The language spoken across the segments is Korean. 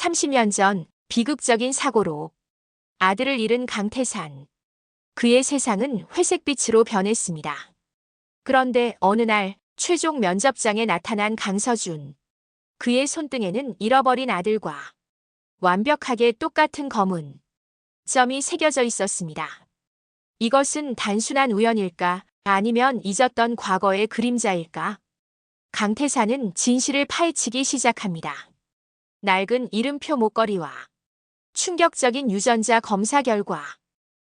30년 전 비극적인 사고로 아들을 잃은 강태산. 그의 세상은 회색빛으로 변했습니다. 그런데 어느 날 최종 면접장에 나타난 강서준. 그의 손등에는 잃어버린 아들과 완벽하게 똑같은 검은 점이 새겨져 있었습니다. 이것은 단순한 우연일까? 아니면 잊었던 과거의 그림자일까? 강태산은 진실을 파헤치기 시작합니다. 낡은 이름표 목걸이와 충격적인 유전자 검사 결과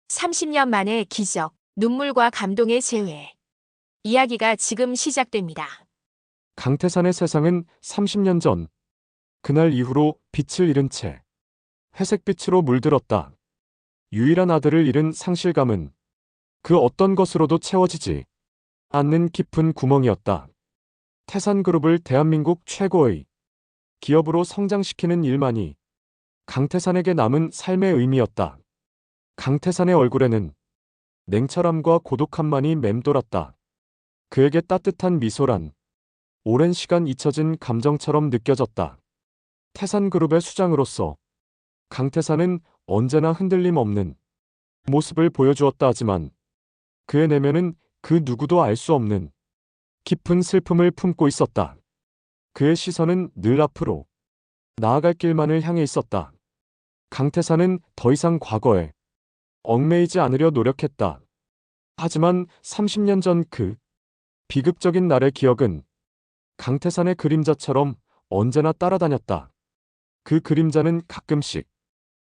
30년 만의 기적, 눈물과 감동의 재회. 이야기가 지금 시작됩니다. 강태산의 세상은 30년 전, 그날 이후로 빛을 잃은 채 회색빛으로 물들었다. 유일한 아들을 잃은 상실감은 그 어떤 것으로도 채워지지 않는 깊은 구멍이었다. 태산그룹을 대한민국 최고의 기업으로 성장시키는 일만이 강태산에게 남은 삶의 의미였다. 강태산의 얼굴에는 냉철함과 고독함만이 맴돌았다. 그에게 따뜻한 미소란 오랜 시간 잊혀진 감정처럼 느껴졌다. 태산그룹의 수장으로서 강태산은 언제나 흔들림 없는 모습을 보여주었다 하지만 그의 내면은 그 누구도 알 수 없는 깊은 슬픔을 품고 있었다. 그의 시선은 늘 앞으로 나아갈 길만을 향해 있었다. 강태산은 더 이상 과거에 얽매이지 않으려 노력했다. 하지만 30년 전 그 비극적인 날의 기억은 강태산의 그림자처럼 언제나 따라다녔다. 그 그림자는 가끔씩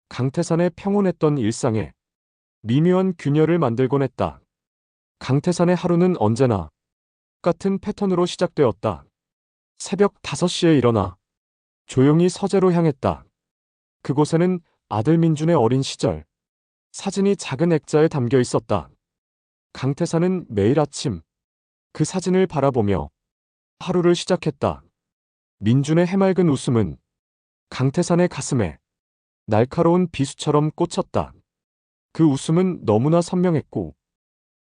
강태산의 평온했던 일상에 미묘한 균열을 만들곤 했다. 강태산의 하루는 언제나 같은 패턴으로 시작되었다. 새벽 5시에 일어나 조용히 서재로 향했다. 그곳에는 아들 민준의 어린 시절 사진이 작은 액자에 담겨 있었다. 강태산은 매일 아침 그 사진을 바라보며 하루를 시작했다. 민준의 해맑은 웃음은 강태산의 가슴에 날카로운 비수처럼 꽂혔다. 그 웃음은 너무나 선명했고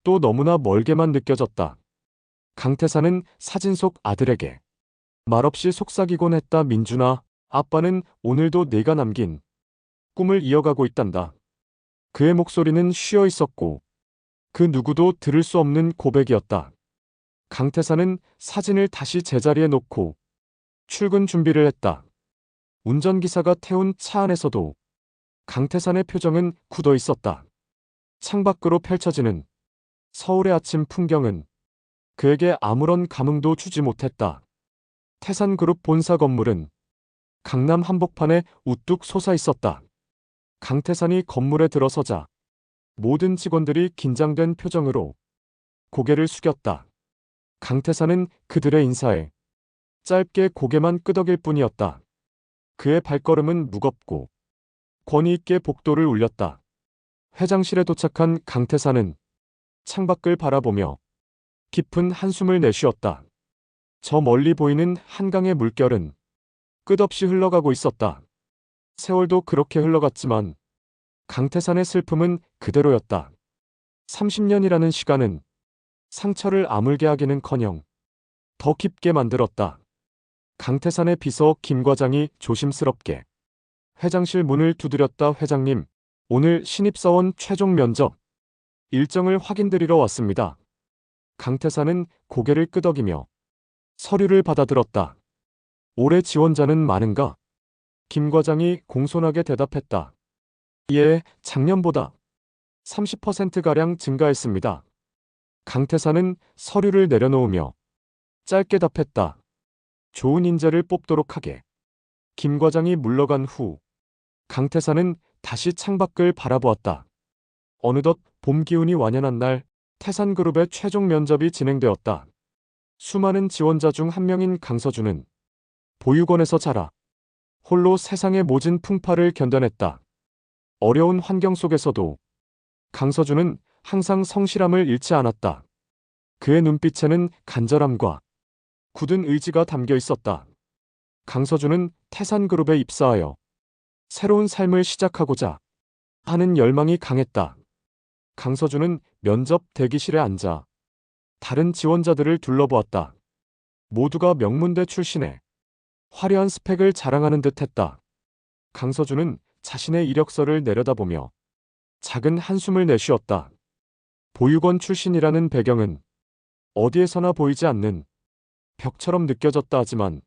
또 너무나 멀게만 느껴졌다. 강태산은 사진 속 아들에게 말없이 속삭이곤 했다. 민준아, 아빠는 오늘도 네가 남긴 꿈을 이어가고 있단다. 그의 목소리는 쉬어 있었고 그 누구도 들을 수 없는 고백이었다. 강태산은 사진을 다시 제자리에 놓고 출근 준비를 했다. 운전기사가 태운 차 안에서도 강태산의 표정은 굳어 있었다. 창밖으로 펼쳐지는 서울의 아침 풍경은 그에게 아무런 감흥도 주지 못했다. 태산그룹 본사 건물은 강남 한복판에 우뚝 솟아 있었다. 강태산이 건물에 들어서자 모든 직원들이 긴장된 표정으로 고개를 숙였다. 강태산은 그들의 인사에 짧게 고개만 끄덕일 뿐이었다. 그의 발걸음은 무겁고 권위 있게 복도를 울렸다. 회장실에 도착한 강태산은 창밖을 바라보며 깊은 한숨을 내쉬었다. 저 멀리 보이는 한강의 물결은 끝없이 흘러가고 있었다. 세월도 그렇게 흘러갔지만 강태산의 슬픔은 그대로였다. 30년이라는 시간은 상처를 아물게 하기는커녕 더 깊게 만들었다. 강태산의 비서 김 과장이 조심스럽게 회장실 문을 두드렸다. 회장님, 오늘 신입사원 최종 면접 일정을 확인드리러 왔습니다. 강태산은 고개를 끄덕이며 서류를 받아들었다. 올해 지원자는 많은가? 김 과장이 공손하게 대답했다. 예, 작년보다 30%가량 증가했습니다. 강태산은 서류를 내려놓으며 짧게 답했다. 좋은 인재를 뽑도록 하게. 김 과장이 물러간 후 강태산은 다시 창밖을 바라보았다. 어느덧 봄 기운이 완연한 날 태산그룹의 최종 면접이 진행되었다. 수많은 지원자 중 한 명인 강서준은 보육원에서 자라 홀로 세상의 모진 풍파를 견뎌냈다. 어려운 환경 속에서도 강서준은 항상 성실함을 잃지 않았다. 그의 눈빛에는 간절함과 굳은 의지가 담겨 있었다. 강서준은 태산그룹에 입사하여 새로운 삶을 시작하고자 하는 열망이 강했다. 강서준은 면접 대기실에 앉아 다른 지원자들을 둘러보았다. 모두가 명문대 출신에 화려한 스펙을 자랑하는 듯했다. 강서준은 자신의 이력서를 내려다보며 작은 한숨을 내쉬었다. 보육원 출신이라는 배경은 어디에서나 보이지 않는 벽처럼 느껴졌다 하지만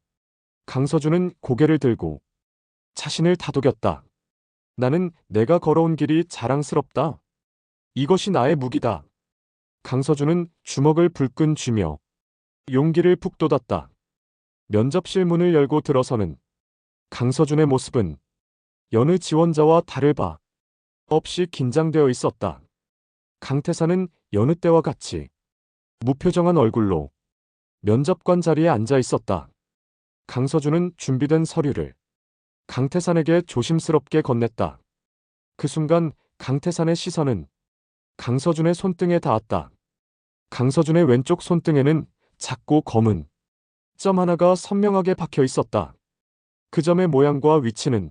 강서준은 고개를 들고 자신을 다독였다. 나는 내가 걸어온 길이 자랑스럽다. 이것이 나의 무기다. 강서준은 주먹을 불끈 쥐며 용기를 푹 돋았다. 면접실 문을 열고 들어서는 강서준의 모습은 여느 지원자와 다를 바 없이 긴장되어 있었다. 강태사는 여느 때와 같이 무표정한 얼굴로 면접관 자리에 앉아 있었다. 강서준은 준비된 서류를 강태산에게 조심스럽게 건넸다. 그 순간 강태산의 시선은 강서준의 손등에 닿았다. 강서준의 왼쪽 손등에는 작고 검은 점 하나가 선명하게 박혀 있었다. 그 점의 모양과 위치는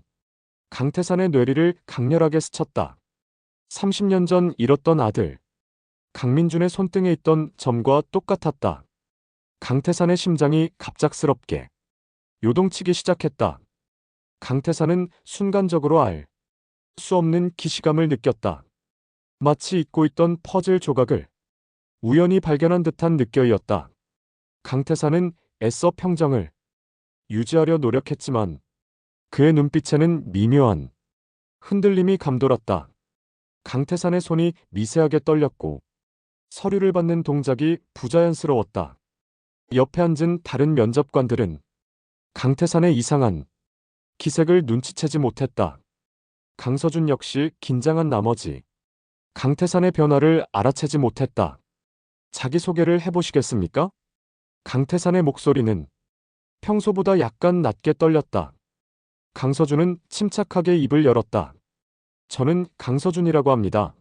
강태산의 뇌리를 강렬하게 스쳤다. 30년 전 잃었던 아들 강민준의 손등에 있던 점과 똑같았다. 강태산의 심장이 갑작스럽게 요동치기 시작했다. 강태산은 순간적으로 알 수 없는 기시감을 느꼈다. 마치 잊고 있던 퍼즐 조각을 우연히 발견한 듯한 느껴이었다. 강태산은 애써 평정을 유지하려 노력했지만 그의 눈빛에는 미묘한 흔들림이 감돌았다. 강태산의 손이 미세하게 떨렸고 서류를 받는 동작이 부자연스러웠다. 옆에 앉은 다른 면접관들은 강태산의 이상한 기색을 눈치채지 못했다. 강서준 역시 긴장한 나머지 강태산의 변화를 알아채지 못했다. 자기소개를 해보시겠습니까? 강태산의 목소리는 평소보다 약간 낮게 떨렸다. 강서준은 침착하게 입을 열었다. 저는 강서준이라고 합니다.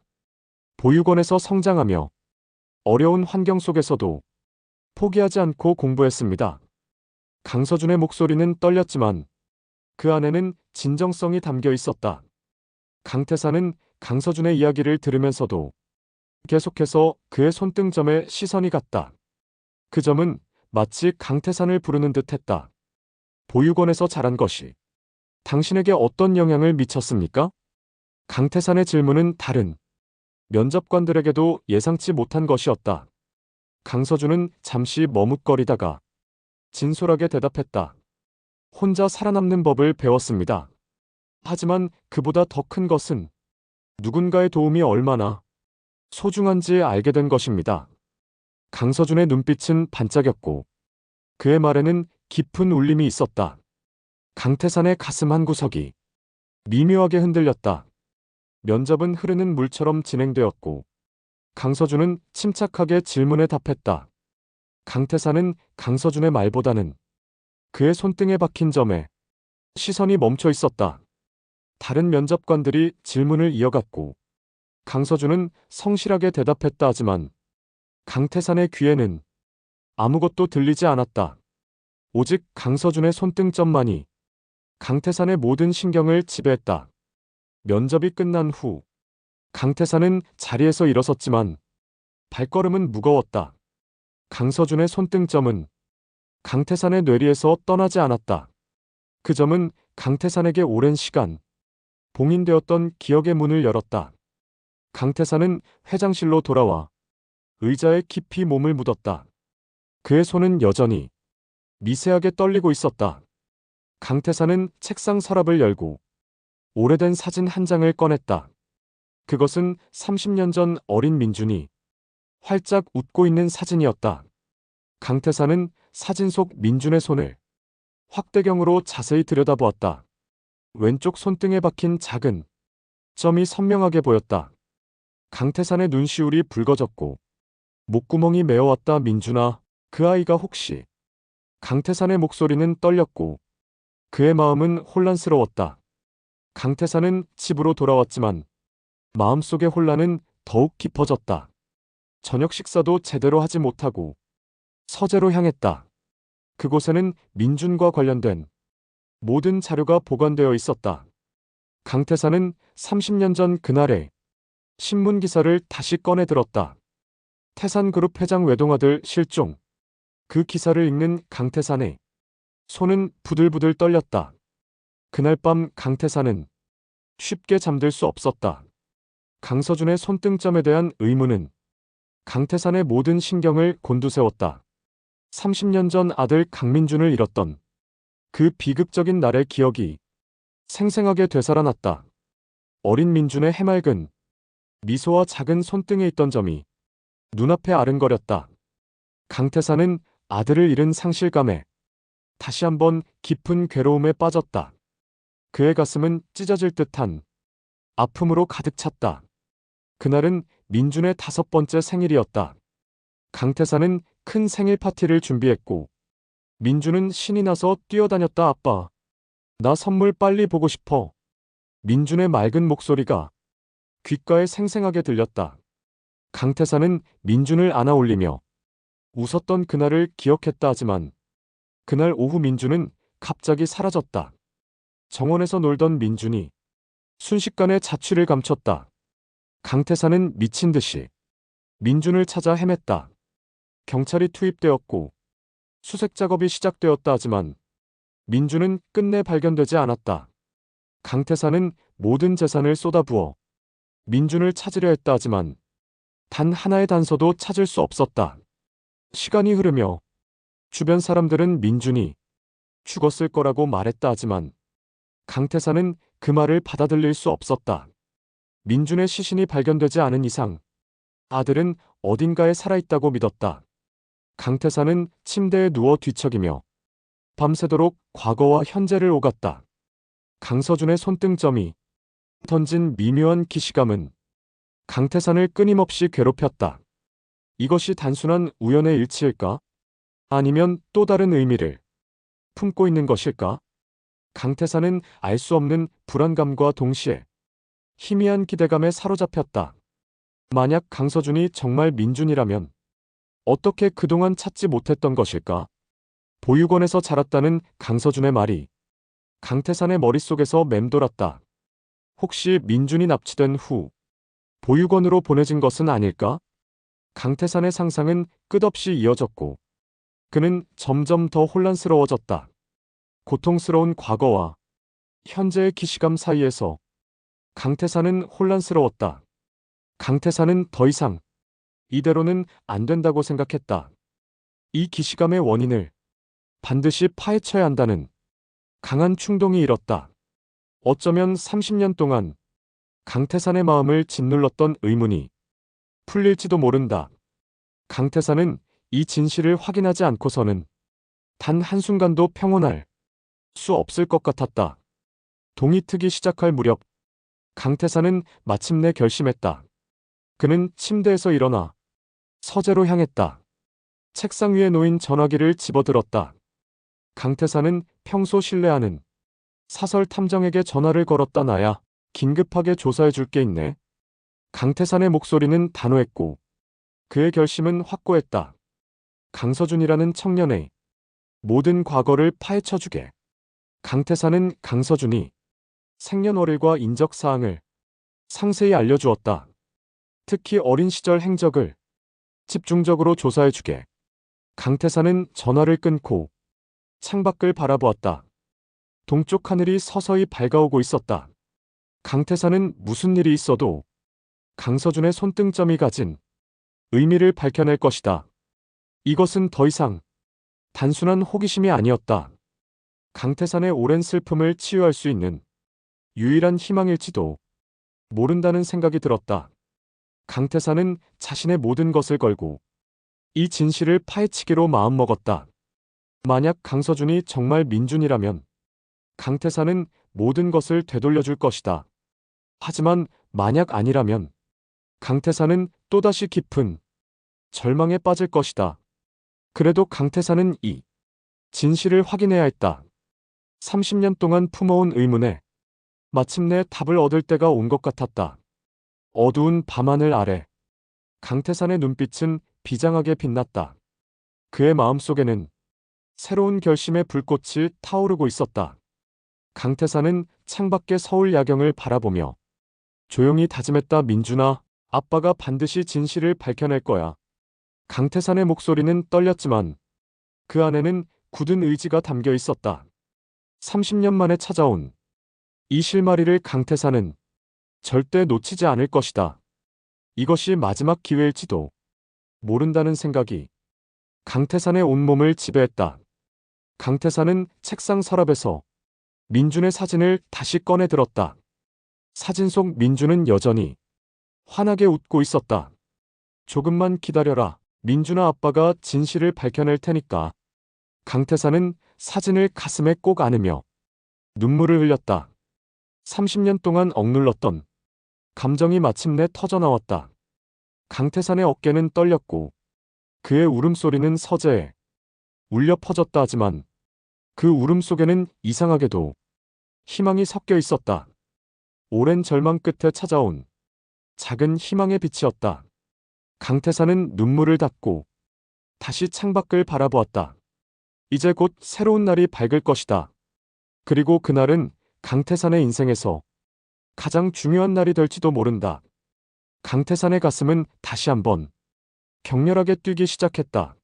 보육원에서 성장하며 어려운 환경 속에서도 포기하지 않고 공부했습니다. 강서준의 목소리는 떨렸지만 그 안에는 진정성이 담겨 있었다. 강태산은 강서준의 이야기를 들으면서도 계속해서 그의 손등점에 시선이 갔다. 그 점은 마치 강태산을 부르는 듯 했다. 보육원에서 자란 것이 당신에게 어떤 영향을 미쳤습니까? 강태산의 질문은 다른 면접관들에게도 예상치 못한 것이었다. 강서준은 잠시 머뭇거리다가 진솔하게 대답했다. 혼자 살아남는 법을 배웠습니다. 하지만 그보다 더 큰 것은 누군가의 도움이 얼마나 소중한지 알게 된 것입니다. 강서준의 눈빛은 반짝였고 그의 말에는 깊은 울림이 있었다. 강태산의 가슴 한구석이 미묘하게 흔들렸다. 면접은 흐르는 물처럼 진행되었고 강서준은 침착하게 질문에 답했다. 강태산은 강서준의 말보다는 그의 손등에 박힌 점에 시선이 멈춰 있었다. 다른 면접관들이 질문을 이어갔고 강서준은 성실하게 대답했다 하지만 강태산의 귀에는 아무것도 들리지 않았다. 오직 강서준의 손등점만이 강태산의 모든 신경을 지배했다. 면접이 끝난 후 강태산은 자리에서 일어섰지만 발걸음은 무거웠다. 강서준의 손등점은 강태산의 뇌리에서 떠나지 않았다. 그 점은 강태산에게 오랜 시간 봉인되었던 기억의 문을 열었다. 강태산은 회장실로 돌아와 의자에 깊이 몸을 묻었다. 그의 손은 여전히 미세하게 떨리고 있었다. 강태산은 책상 서랍을 열고 오래된 사진 한 장을 꺼냈다. 그것은 30년 전 어린 민준이 활짝 웃고 있는 사진이었다. 강태산은 사진 속 민준의 손을 확대경으로 자세히 들여다보았다. 왼쪽 손등에 박힌 작은 점이 선명하게 보였다. 강태산의 눈시울이 붉어졌고 목구멍이 메어왔다. 민준아, 그 아이가 혹시... 강태산의 목소리는 떨렸고 그의 마음은 혼란스러웠다. 강태산은 집으로 돌아왔지만 마음속의 혼란은 더욱 깊어졌다. 저녁 식사도 제대로 하지 못하고 서재로 향했다. 그곳에는 민준과 관련된 모든 자료가 보관되어 있었다. 강태산은 30년 전 그날의 신문 기사를 다시 꺼내 들었다. 태산그룹 회장 외동아들 실종. 그 기사를 읽는 강태산의 손은 부들부들 떨렸다. 그날 밤 강태사는 쉽게 잠들 수 없었다. 강서준의 손등점에 대한 의문은 강태산의 모든 신경을 곤두세웠다. 30년 전 아들 강민준을 잃었던 그 비극적인 날의 기억이 생생하게 되살아났다. 어린 민준의 해맑은 미소와 작은 손등에 있던 점이 눈앞에 아른거렸다. 강태산은 아들을 잃은 상실감에 다시 한번 깊은 괴로움에 빠졌다. 그의 가슴은 찢어질 듯한 아픔으로 가득 찼다. 그날은 민준의 5번째 생일이었다. 강태산은 큰 생일 파티를 준비했고 민준은 신이 나서 뛰어다녔다. 아빠, 나 선물 빨리 보고 싶어. 민준의 맑은 목소리가 귓가에 생생하게 들렸다. 강태산은 민준을 안아 올리며 웃었던 그날을 기억했다. 하지만 그날 오후 민준은 갑자기 사라졌다. 정원에서 놀던 민준이 순식간에 자취를 감췄다. 강태산은 미친 듯이 민준을 찾아 헤맸다. 경찰이 투입되었고 수색 작업이 시작되었다. 하지만 민준은 끝내 발견되지 않았다. 강태산은 모든 재산을 쏟아부어 민준을 찾으려 했다. 하지만 단 하나의 단서도 찾을 수 없었다. 시간이 흐르며 주변 사람들은 민준이 죽었을 거라고 말했다. 하지만 강태산은 그 말을 받아들일 수 없었다. 민준의 시신이 발견되지 않은 이상 아들은 어딘가에 살아있다고 믿었다. 강태산은 침대에 누워 뒤척이며 밤새도록 과거와 현재를 오갔다. 강서준의 손등점이 던진 미묘한 기시감은 강태산을 끊임없이 괴롭혔다. 이것이 단순한 우연의 일치일까? 아니면 또 다른 의미를 품고 있는 것일까? 강태산은 알 수 없는 불안감과 동시에 희미한 기대감에 사로잡혔다. 만약 강서준이 정말 민준이라면 어떻게 그동안 찾지 못했던 것일까? 보육원에서 자랐다는 강서준의 말이 강태산의 머릿속에서 맴돌았다. 혹시 민준이 납치된 후 보육원으로 보내진 것은 아닐까? 강태산의 상상은 끝없이 이어졌고 그는 점점 더 혼란스러워졌다. 고통스러운 과거와 현재의 기시감 사이에서 강태산은 혼란스러웠다. 강태산은 더 이상 이대로는 안 된다고 생각했다. 이 기시감의 원인을 반드시 파헤쳐야 한다는 강한 충동이 일었다. 어쩌면 30년 동안 강태산의 마음을 짓눌렀던 의문이 풀릴지도 모른다. 강태산은 이 진실을 확인하지 않고서는 단 한순간도 평온할 수 없을 것 같았다. 동이 트기 시작할 무렵 강태산은 마침내 결심했다. 그는 침대에서 일어나 서재로 향했다. 책상 위에 놓인 전화기를 집어들었다. 강태산은 평소 신뢰하는 사설 탐정에게 전화를 걸었다. 나야, 긴급하게 조사해 줄 게 있네. 강태산의 목소리는 단호했고 그의 결심은 확고했다. 강서준이라는 청년의 모든 과거를 파헤쳐주게. 강태산은 강서준이 생년월일과 인적사항을 상세히 알려주었다. 특히 어린 시절 행적을 집중적으로 조사해주게. 강태산은 전화를 끊고 창밖을 바라보았다. 동쪽 하늘이 서서히 밝아오고 있었다. 강태산은 무슨 일이 있어도 강서준의 손등점이 가진 의미를 밝혀낼 것이다. 이것은 더 이상 단순한 호기심이 아니었다. 강태산의 오랜 슬픔을 치유할 수 있는 유일한 희망일지도 모른다는 생각이 들었다. 강태산은 자신의 모든 것을 걸고 이 진실을 파헤치기로 마음먹었다. 만약 강서준이 정말 민준이라면 강태산은 모든 것을 되돌려줄 것이다. 하지만 만약 아니라면 강태산은 또다시 깊은 절망에 빠질 것이다. 그래도 강태산은 이 진실을 확인해야 했다. 30년 동안 품어온 의문에 마침내 답을 얻을 때가 온 것 같았다. 어두운 밤하늘 아래 강태산의 눈빛은 비장하게 빛났다. 그의 마음속에는 새로운 결심의 불꽃이 타오르고 있었다. 강태산은 창밖의 서울 야경을 바라보며 조용히 다짐했다. 민준아, 아빠가 반드시 진실을 밝혀낼 거야. 강태산의 목소리는 떨렸지만 그 안에는 굳은 의지가 담겨 있었다. 30년 만에 찾아온 이 실마리를 강태사는 절대 놓치지 않을 것이다. 이것이 마지막 기회일지도 모른다는 생각이 강태산의 온몸을 지배했다. 강태산은 책상 서랍에서 민준의 사진을 다시 꺼내 들었다. 사진 속 민준은 여전히 환하게 웃고 있었다. 조금만 기다려라. 민준아, 아빠가 진실을 밝혀낼 테니까. 강태산은 사진을 가슴에 꼭 안으며 눈물을 흘렸다. 30년 동안 억눌렀던 감정이 마침내 터져나왔다. 강태산의 어깨는 떨렸고 그의 울음소리는 서재에 울려 퍼졌다. 하지만 그 울음속에는 이상하게도 희망이 섞여 있었다. 오랜 절망 끝에 찾아온 작은 희망의 빛이었다. 강태산은 눈물을 닦고 다시 창밖을 바라보았다. 이제 곧 새로운 날이 밝을 것이다. 그리고 그날은 강태산의 인생에서 가장 중요한 날이 될지도 모른다. 강태산의 가슴은 다시 한번 격렬하게 뛰기 시작했다.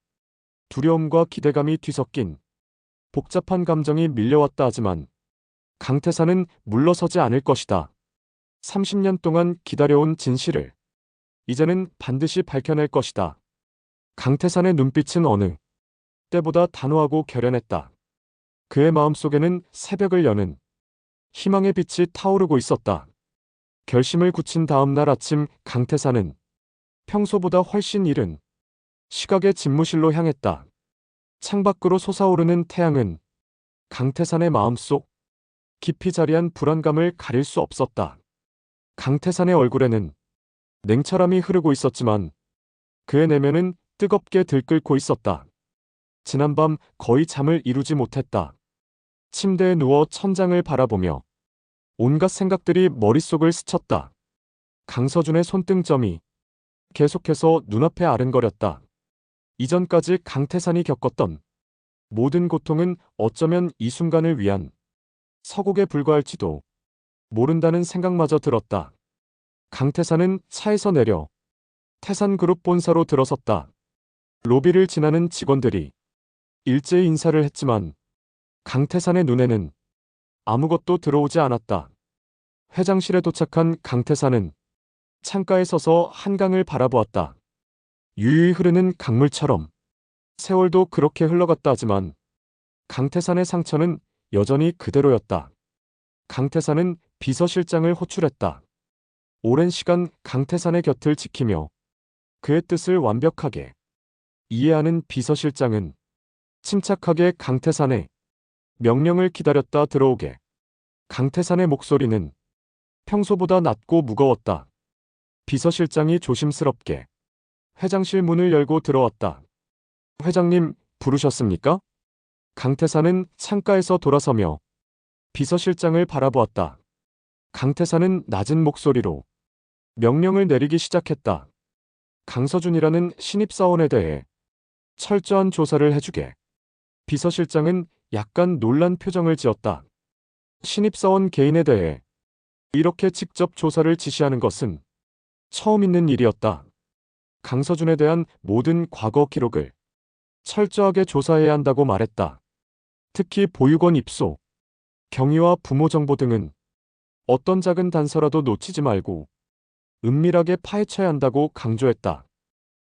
두려움과 기대감이 뒤섞인 복잡한 감정이 밀려왔다. 하지만 강태산은 물러서지 않을 것이다. 30년 동안 기다려온 진실을 이제는 반드시 밝혀낼 것이다. 강태산의 눈빛은 어느 때보다 단호하고 결연했다. 그의 마음속에는 새벽을 여는 희망의 빛이 타오르고 있었다. 결심을 굳힌 다음 날 아침, 강태산은 평소보다 훨씬 이른 시각의 집무실로 향했다. 창밖으로 솟아오르는 태양은 강태산의 마음속 깊이 자리한 불안감을 가릴 수 없었다. 강태산의 얼굴에는 냉철함이 흐르고 있었지만 그의 내면은 뜨겁게 들끓고 있었다. 지난밤 거의 잠을 이루지 못했다. 침대에 누워 천장을 바라보며 온갖 생각들이 머릿속을 스쳤다. 강서준의 손등점이 계속해서 눈앞에 아른거렸다. 이전까지 강태산이 겪었던 모든 고통은 어쩌면 이 순간을 위한 서곡에 불과할지도 모른다는 생각마저 들었다. 강태산은 차에서 내려 태산그룹 본사로 들어섰다. 로비를 지나는 직원들이 일제히 인사를 했지만 강태산의 눈에는 아무것도 들어오지 않았다. 회장실에 도착한 강태산은 창가에 서서 한강을 바라보았다. 유유히 흐르는 강물처럼 세월도 그렇게 흘러갔다. 하지만 강태산의 상처는 여전히 그대로였다. 강태산은 비서실장을 호출했다. 오랜 시간 강태산의 곁을 지키며 그의 뜻을 완벽하게 이해하는 비서실장은 침착하게 강태산의 명령을 기다렸다. 들어오게. 강태산의 목소리는 평소보다 낮고 무거웠다. 비서실장이 조심스럽게 회장실 문을 열고 들어왔다. 회장님, 부르셨습니까? 강태산은 창가에서 돌아서며 비서실장을 바라보았다. 강태산은 낮은 목소리로 명령을 내리기 시작했다. 강서준이라는 신입사원에 대해 철저한 조사를 해주게. 비서실장은 약간 놀란 표정을 지었다. 신입사원 개인에 대해 이렇게 직접 조사를 지시하는 것은 처음 있는 일이었다. 강서준에 대한 모든 과거 기록을 철저하게 조사해야 한다고 말했다. 특히 보육원 입소, 경위와 부모 정보 등은 어떤 작은 단서라도 놓치지 말고 은밀하게 파헤쳐야 한다고 강조했다.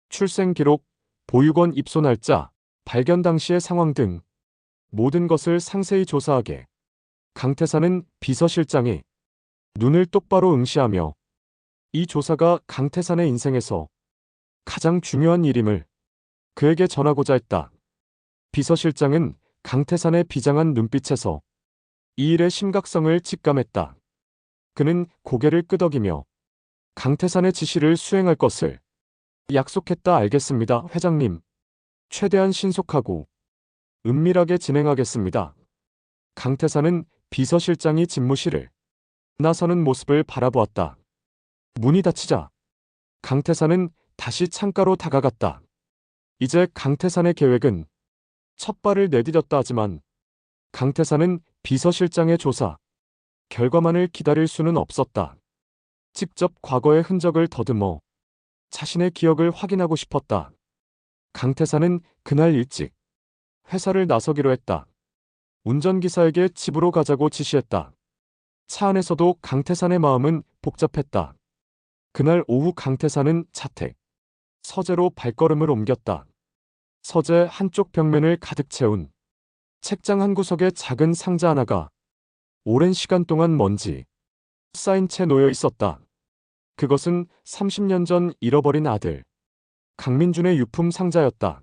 출생 기록, 보육원 입소 날짜, 발견 당시의 상황 등 모든 것을 상세히 조사하게. 강태산은 비서실장이 눈을 똑바로 응시하며 이 조사가 강태산의 인생에서 가장 중요한 일임을 그에게 전하고자 했다. 비서실장은 강태산의 비장한 눈빛에서 이 일의 심각성을 직감했다. 그는 고개를 끄덕이며 강태산의 지시를 수행할 것을 약속했다. 알겠습니다, 회장님. 최대한 신속하고 은밀하게 진행하겠습니다. 강태산은 비서실장이 집무실을 나서는 모습을 바라보았다. 문이 닫히자 강태산은 다시 창가로 다가갔다. 이제 강태산의 계획은 첫 발을 내디뎠다. 하지만 강태산은 비서실장의 조사 결과만을 기다릴 수는 없었다. 직접 과거의 흔적을 더듬어 자신의 기억을 확인하고 싶었다. 강태산은 그날 일찍 회사를 나서기로 했다. 운전기사에게 집으로 가자고 지시했다. 차 안에서도 강태산의 마음은 복잡했다. 그날 오후 강태산은 자택, 서재로 발걸음을 옮겼다. 서재 한쪽 벽면을 가득 채운 책장 한 구석에 작은 상자 하나가 오랜 시간 동안 먼지 쌓인 채 놓여 있었다. 그것은 30년 전 잃어버린 아들 강민준의 유품 상자였다.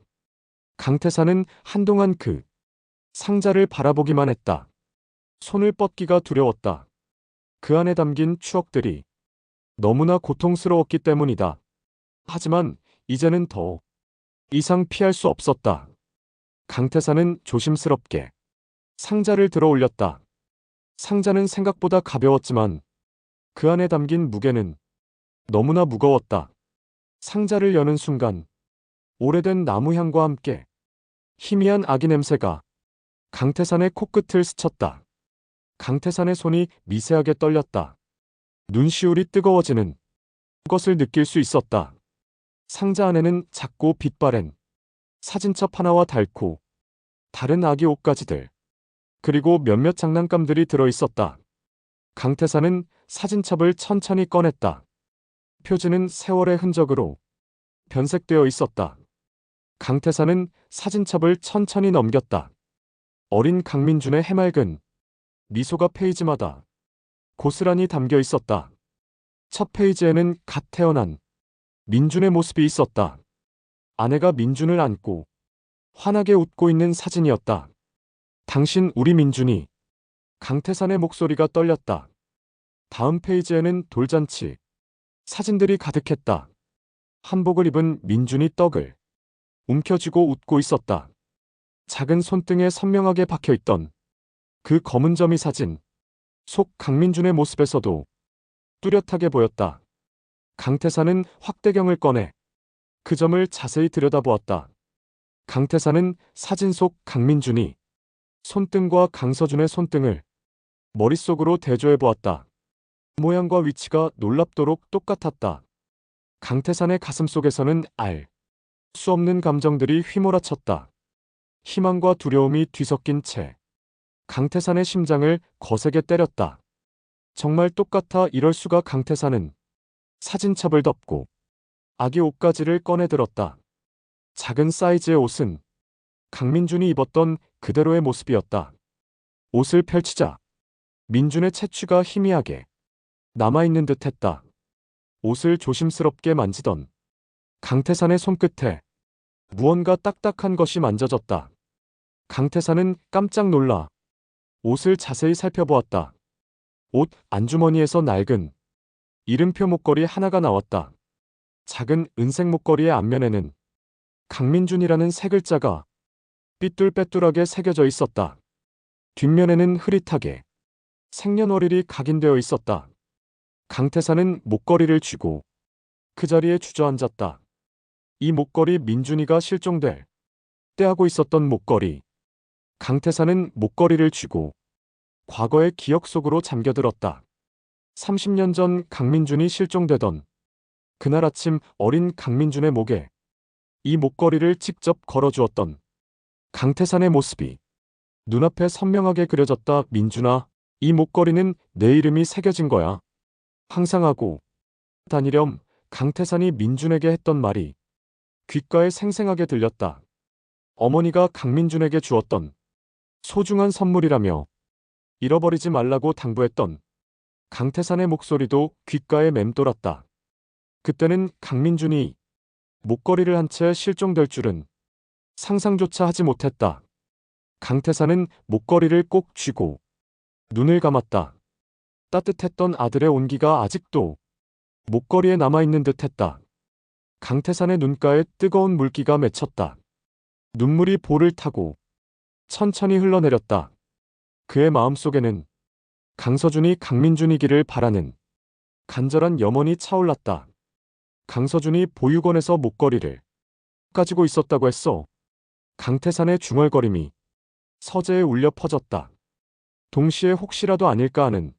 강태산은 한동안 그 상자를 바라보기만 했다. 손을 뻗기가 두려웠다. 그 안에 담긴 추억들이 너무나 고통스러웠기 때문이다. 하지만 이제는 더 이상 피할 수 없었다. 강태산은 조심스럽게 상자를 들어 올렸다. 상자는 생각보다 가벼웠지만 그 안에 담긴 무게는 너무나 무거웠다. 상자를 여는 순간 오래된 나무 향과 함께 희미한 아기 냄새가 강태산의 코끝을 스쳤다. 강태산의 손이 미세하게 떨렸다. 눈시울이 뜨거워지는 것을 느낄 수 있었다. 상자 안에는 작고 빛바랜 사진첩 하나와 닳고 다른 아기 옷가지들 그리고 몇몇 장난감들이 들어 있었다. 강태산은 사진첩을 천천히 꺼냈다. 표지는 세월의 흔적으로 변색되어 있었다. 강태산은 사진첩을 천천히 넘겼다. 어린 강민준의 해맑은 미소가 페이지마다 고스란히 담겨 있었다. 첫 페이지에는 갓 태어난 민준의 모습이 있었다. 아내가 민준을 안고 환하게 웃고 있는 사진이었다. 당신 우리 민준이. 강태산의 목소리가 떨렸다. 다음 페이지에는 돌잔치 사진들이 가득했다. 한복을 입은 민준이 떡을 움켜쥐고 웃고 있었다. 작은 손등에 선명하게 박혀있던 그 검은 점이 사진 속 강민준의 모습에서도 뚜렷하게 보였다. 강태산은 확대경을 꺼내 그 점을 자세히 들여다보았다. 강태산은 사진 속 강민준이 손등과 강서준의 손등을 머릿속으로 대조해 보았다. 모양과 위치가 놀랍도록 똑같았다. 강태산의 가슴속에서는 알 수 없는 감정들이 휘몰아쳤다. 희망과 두려움이 뒤섞인 채 강태산의 심장을 거세게 때렸다. 정말 똑같아. 이럴 수가. 강태산은 사진첩을 덮고 아기 옷가지를 꺼내 들었다. 작은 사이즈의 옷은 강민준이 입었던 그대로의 모습이었다. 옷을 펼치자 민준의 채취가 희미하게 남아있는 듯했다. 옷을 조심스럽게 만지던 강태산의 손끝에 무언가 딱딱한 것이 만져졌다. 강태산은 깜짝 놀라 옷을 자세히 살펴보았다. 옷 안주머니에서 낡은 이름표 목걸이 하나가 나왔다. 작은 은색 목걸이의 앞면에는 강민준이라는 세 글자가 삐뚤빼뚤하게 새겨져 있었다. 뒷면에는 흐릿하게 생년월일이 각인되어 있었다. 강태산은 목걸이를 쥐고 그 자리에 주저앉았다. 이 목걸이 민준이가 실종될 때 하고 있었던 목걸이. 강태산은 목걸이를 쥐고 과거의 기억 속으로 잠겨들었다. 30년 전 강민준이 실종되던 그날 아침 어린 강민준의 목에 이 목걸이를 직접 걸어주었던 강태산의 모습이 눈앞에 선명하게 그려졌다. 민준아, 이 목걸이는 내 이름이 새겨진 거야. 항상 하고 다니렴. 강태산이 민준에게 했던 말이 귓가에 생생하게 들렸다. 어머니가 강민준에게 주었던 소중한 선물이라며 잃어버리지 말라고 당부했던 강태산의 목소리도 귓가에 맴돌았다. 그때는 강민준이 목걸이를 한 채 실종될 줄은 상상조차 하지 못했다. 강태산은 목걸이를 꼭 쥐고 눈을 감았다. 따뜻했던 아들의 온기가 아직도 목걸이에 남아있는 듯했다. 강태산의 눈가에 뜨거운 물기가 맺혔다. 눈물이 볼을 타고 천천히 흘러내렸다. 그의 마음속에는 강서준이 강민준이기를 바라는 간절한 염원이 차올랐다. 강서준이 보육원에서 목걸이를 가지고 있었다고 했어. 강태산의 중얼거림이 서재에 울려 퍼졌다. 동시에 혹시라도 아닐까 하는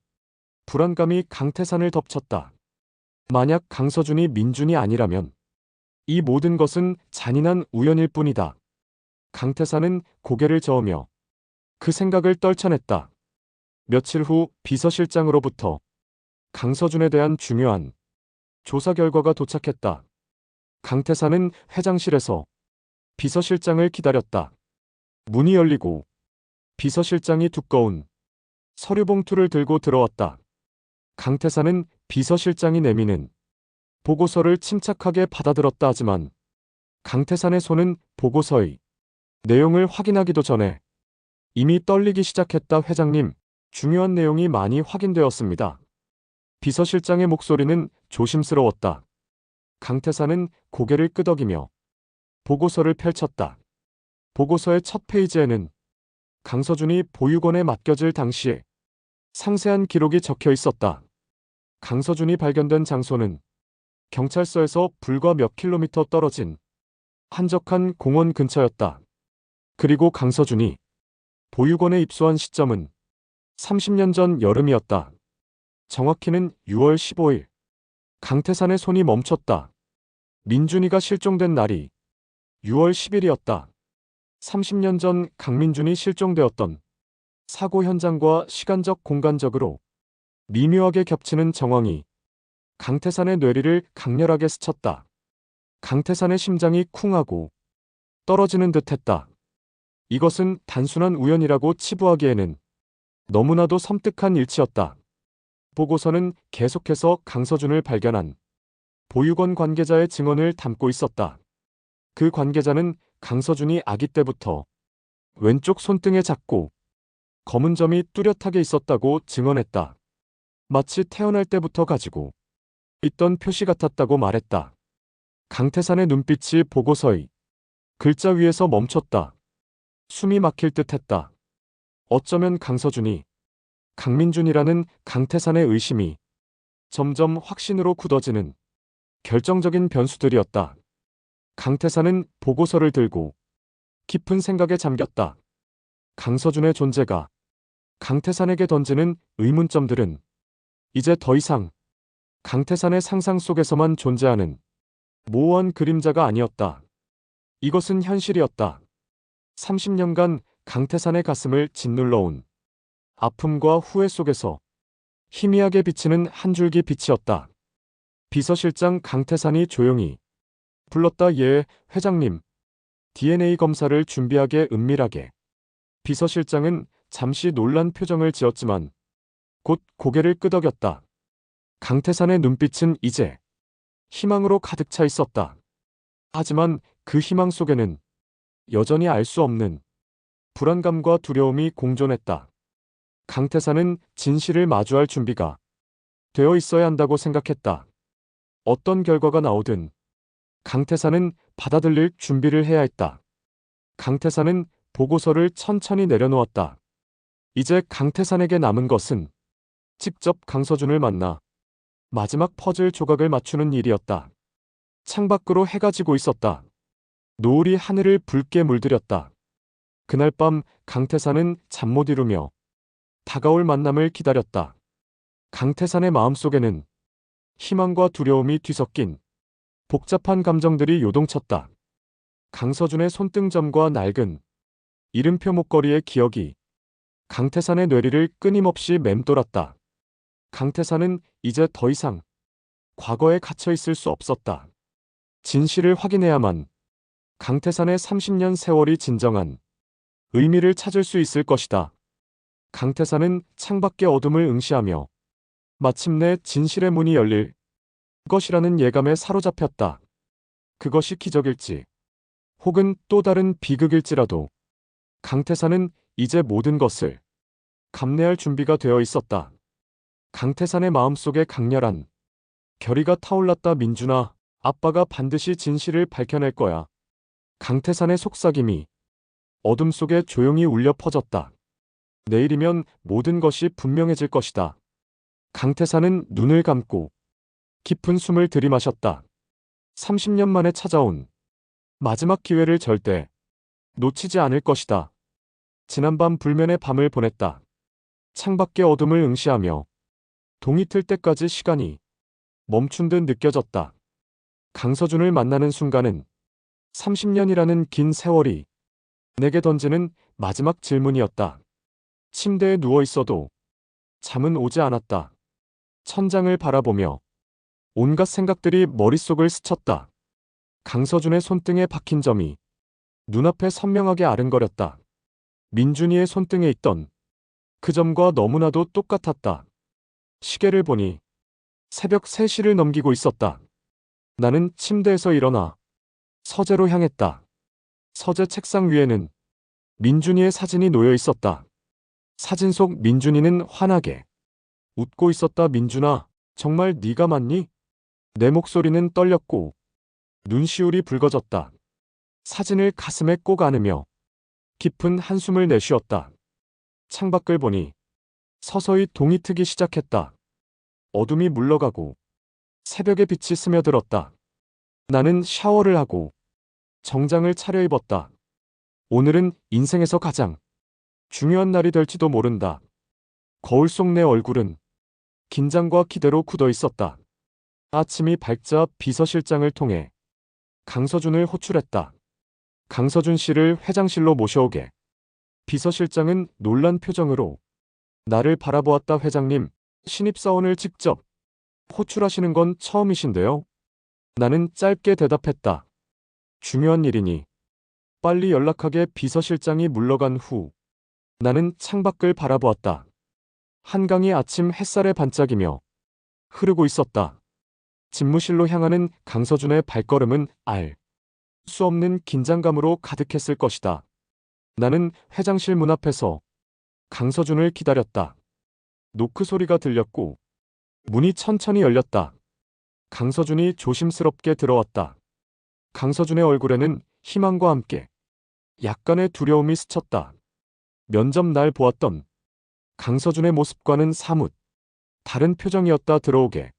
불안감이 강태산을 덮쳤다. 만약 강서준이 민준이 아니라면 이 모든 것은 잔인한 우연일 뿐이다. 강태산은 고개를 저으며 그 생각을 떨쳐냈다. 며칠 후 비서실장으로부터 강서준에 대한 중요한 조사 결과가 도착했다. 강태산은 회장실에서 비서실장을 기다렸다. 문이 열리고 비서실장이 두꺼운 서류 봉투를 들고 들어왔다. 강태산은 비서실장이 내미는 보고서를 침착하게 받아들었다 하지만 강태산의 손은 보고서의 내용을 확인하기도 전에 이미 떨리기 시작했다. 회장님, 중요한 내용이 많이 확인되었습니다. 비서실장의 목소리는 조심스러웠다. 강태산은 고개를 끄덕이며 보고서를 펼쳤다. 보고서의 첫 페이지에는 강서준이 보육원에 맡겨질 당시에 상세한 기록이 적혀 있었다. 강서준이 발견된 장소는 경찰서에서 불과 몇 킬로미터 떨어진 한적한 공원 근처였다. 그리고 강서준이 보육원에 입소한 시점은 30년 전 여름이었다. 정확히는 6월 15일. 강태산의 손이 멈췄다. 민준이가 실종된 날이 6월 10일이었다. 30년 전 강민준이 실종되었던 사고 현장과 시간적 공간적으로 미묘하게 겹치는 정황이 강태산의 뇌리를 강렬하게 스쳤다. 강태산의 심장이 쿵하고 떨어지는 듯했다. 이것은 단순한 우연이라고 치부하기에는 너무나도 섬뜩한 일치였다. 보고서는 계속해서 강서준을 발견한 보육원 관계자의 증언을 담고 있었다. 그 관계자는 강서준이 아기 때부터 왼쪽 손등에 작고 검은 점이 뚜렷하게 있었다고 증언했다. 마치 태어날 때부터 가지고 있던 표시 같았다고 말했다. 강태산의 눈빛이 보고서의 글자 위에서 멈췄다. 숨이 막힐 듯했다. 어쩌면 강서준이 강민준이라는 강태산의 의심이 점점 확신으로 굳어지는 결정적인 변수들이었다. 강태산은 보고서를 들고 깊은 생각에 잠겼다. 강서준의 존재가 강태산에게 던지는 의문점들은 이제 더 이상 강태산의 상상 속에서만 존재하는 모호한 그림자가 아니었다. 이것은 현실이었다. 30년간 강태산의 가슴을 짓눌러온 아픔과 후회 속에서 희미하게 비치는 한 줄기 빛이었다. 비서실장 강태산이 조용히 불렀다. 예, 회장님. DNA 검사를 준비하게. 은밀하게. 비서실장은 잠시 놀란 표정을 지었지만 곧 고개를 끄덕였다. 강태산의 눈빛은 이제 희망으로 가득 차 있었다. 하지만 그 희망 속에는 여전히 알 수 없는 불안감과 두려움이 공존했다. 강태산은 진실을 마주할 준비가 되어 있어야 한다고 생각했다. 어떤 결과가 나오든 강태산은 받아들일 준비를 해야 했다. 강태산은 보고서를 천천히 내려놓았다. 이제 강태산에게 남은 것은 직접 강서준을 만나 마지막 퍼즐 조각을 맞추는 일이었다. 창밖으로 해가 지고 있었다. 노을이 하늘을 붉게 물들였다. 그날 밤 강태산은 잠 못 이루며 다가올 만남을 기다렸다. 강태산의 마음속에는 희망과 두려움이 뒤섞인 복잡한 감정들이 요동쳤다. 강서준의 손등점과 낡은 이름표 목걸이의 기억이 강태산의 뇌리를 끊임없이 맴돌았다. 강태산은 이제 더 이상 과거에 갇혀 있을 수 없었다. 진실을 확인해야만 강태산의 30년 세월이 진정한 의미를 찾을 수 있을 것이다. 강태산은 창밖의 어둠을 응시하며 마침내 진실의 문이 열릴 것이라는 예감에 사로잡혔다. 그것이 기적일지 혹은 또 다른 비극일지라도 강태산은 이제 모든 것을 감내할 준비가 되어 있었다. 강태산의 마음속에 강렬한 결의가 타올랐다. 민준아, 아빠가 반드시 진실을 밝혀낼 거야. 강태산의 속삭임이 어둠 속에 조용히 울려 퍼졌다. 내일이면 모든 것이 분명해질 것이다. 강태산은 눈을 감고 깊은 숨을 들이마셨다. 30년 만에 찾아온 마지막 기회를 절대 놓치지 않을 것이다. 지난밤 불면의 밤을 보냈다. 창밖의 어둠을 응시하며 동이 틀 때까지 시간이 멈춘 듯 느껴졌다. 강서준을 만나는 순간은 30년이라는 긴 세월이 내게 던지는 마지막 질문이었다. 침대에 누워 있어도 잠은 오지 않았다. 천장을 바라보며 온갖 생각들이 머릿속을 스쳤다. 강서준의 손등에 박힌 점이 눈앞에 선명하게 아른거렸다. 민준이의 손등에 있던 그 점과 너무나도 똑같았다. 시계를 보니 새벽 3시를 넘기고 있었다. 나는 침대에서 일어나 서재로 향했다. 서재 책상 위에는 민준이의 사진이 놓여 있었다. 사진 속 민준이는 환하게 웃고 있었다. 민준아, 정말 네가 맞니? 내 목소리는 떨렸고 눈시울이 붉어졌다. 사진을 가슴에 꼭 안으며 깊은 한숨을 내쉬었다. 창밖을 보니 서서히 동이 트기 시작했다. 어둠이 물러가고 새벽의 빛이 스며들었다. 나는 샤워를 하고 정장을 차려입었다. 오늘은 인생에서 가장 중요한 날이 될지도 모른다. 거울 속 내 얼굴은 긴장과 기대로 굳어 있었다. 아침이 밝자 비서실장을 통해 강서준을 호출했다. 강서준 씨를 회장실로 모셔오게. 비서실장은 놀란 표정으로 나를 바라보았다. 회장님, 신입사원을 직접 호출하시는 건 처음이신데요? 나는 짧게 대답했다. 중요한 일이니 빨리 연락하게. 비서실장이 물러간 후 나는 창밖을 바라보았다. 한강이 아침 햇살에 반짝이며 흐르고 있었다. 집무실로 향하는 강서준의 발걸음은 알 수 없는 긴장감으로 가득했을 것이다. 나는 회장실 문 앞에서 강서준을 기다렸다. 노크 소리가 들렸고 문이 천천히 열렸다. 강서준이 조심스럽게 들어왔다. 강서준의 얼굴에는 희망과 함께 약간의 두려움이 스쳤다. 면접 날 보았던 강서준의 모습과는 사뭇 다른 표정이었다. 들어오게.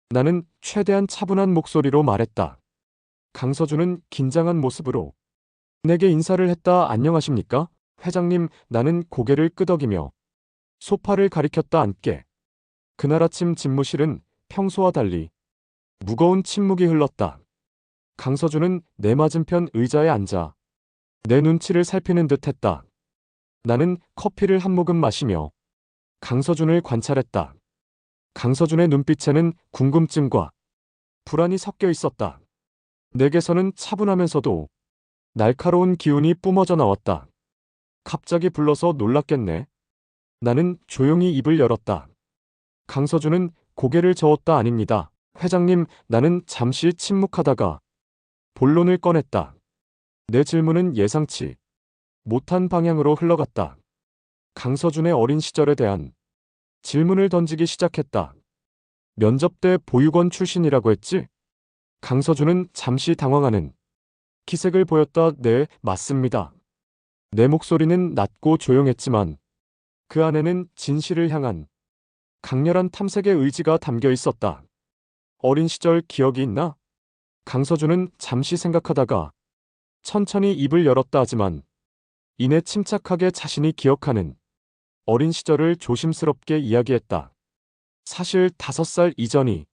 나는 최대한 차분한 목소리로 말했다. 강서준은 긴장한 모습으로 내게 인사를 했다. 안녕하십니까? 회장님. 나는 고개를 끄덕이며 소파를 가리켰다. 앉게. 그날 아침 집무실은 평소와 달리 무거운 침묵이 흘렀다. 강서준은 내 맞은편 의자에 앉아 내 눈치를 살피는 듯 했다. 나는 커피를 한 모금 마시며 강서준을 관찰했다. 강서준의 눈빛에는 궁금증과 불안이 섞여 있었다. 내게서는 차분하면서도 날카로운 기운이 뿜어져 나왔다. 갑자기 불러서 놀랐겠네. 나는 조용히 입을 열었다. 강서준은 고개를 저었다. 아닙니다. 회장님. 나는 잠시 침묵하다가 본론을 꺼냈다. 내 질문은 예상치 못한 방향으로 흘러갔다. 강서준의 어린 시절에 대한 질문을 던지기 시작했다. 면접 때 보육원 출신이라고 했지? 강서준은 잠시 당황하는 기색을 보였다. 네, 맞습니다. 내 목소리는 낮고 조용했지만 그 안에는 진실을 향한 강렬한 탐색의 의지가 담겨 있었다. 어린 시절 기억이 있나? 강서준은 잠시 생각하다가 천천히 입을 열었다. 하지만 이내 침착하게 자신이 기억하는 어린 시절을 조심스럽게 이야기했다. 사실 5살 이전이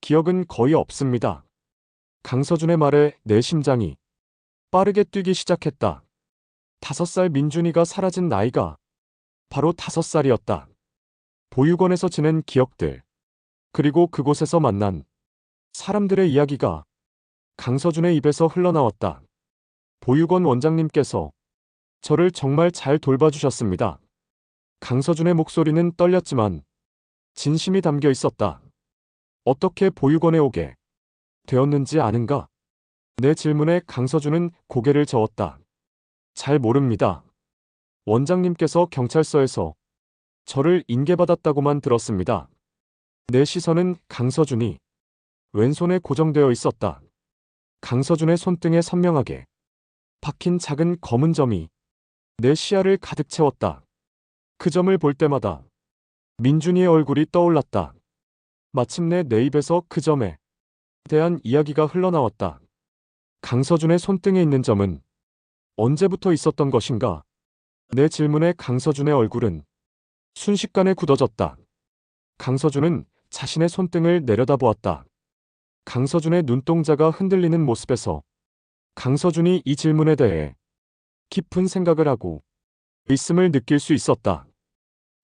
기억은 거의 없습니다. 강서준의 말에 내 심장이 빠르게 뛰기 시작했다. 5살 민준이가 사라진 나이가 바로 5살이었다. 보육원에서 지낸 기억들, 그리고 그곳에서 만난 사람들의 이야기가 강서준의 입에서 흘러나왔다. 보육원 원장님께서 저를 정말 잘 돌봐주셨습니다. 강서준의 목소리는 떨렸지만 진심이 담겨 있었다. 어떻게 보육원에 오게 되었는지 아는가? 내 질문에 강서준은 고개를 저었다. 잘 모릅니다. 원장님께서 경찰서에서 저를 인계받았다고만 들었습니다. 내 시선은 강서준이 왼손에 고정되어 있었다. 강서준의 손등에 선명하게 박힌 작은 검은 점이 내 시야를 가득 채웠다. 그 점을 볼 때마다 민준이의 얼굴이 떠올랐다. 마침내 내 입에서 그 점에 대한 이야기가 흘러나왔다. 강서준의 손등에 있는 점은 언제부터 있었던 것인가? 내 질문에 강서준의 얼굴은 순식간에 굳어졌다. 강서준은 자신의 손등을 내려다보았다. 강서준의 눈동자가 흔들리는 모습에서 강서준이 이 질문에 대해 깊은 생각을 하고 있음을 느낄 수 있었다.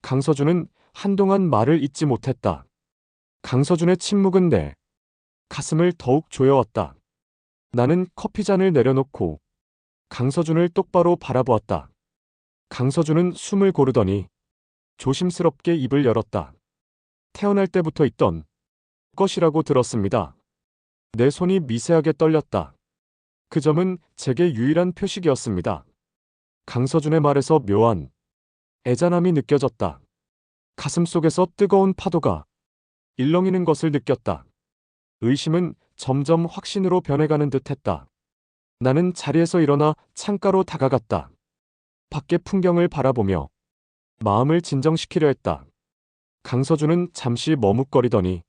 강서준은 한동안 말을 잇지 못했다. 강서준의 침묵은 내 가슴을 더욱 조여왔다. 나는 커피잔을 내려놓고 강서준을 똑바로 바라보았다. 강서준은 숨을 고르더니 조심스럽게 입을 열었다. 태어날 때부터 있던 것이라고 들었습니다. 내 손이 미세하게 떨렸다. 그 점은 제게 유일한 표식이었습니다. 강서준의 말에서 묘한 애잔함이 느껴졌다. 가슴속에서 뜨거운 파도가 일렁이는 것을 느꼈다. 의심은 점점 확신으로 변해가는 듯했다. 나는 자리에서 일어나 창가로 다가갔다. 밖의 풍경을 바라보며 마음을 진정시키려 했다. 강서준은 잠시 머뭇거리더니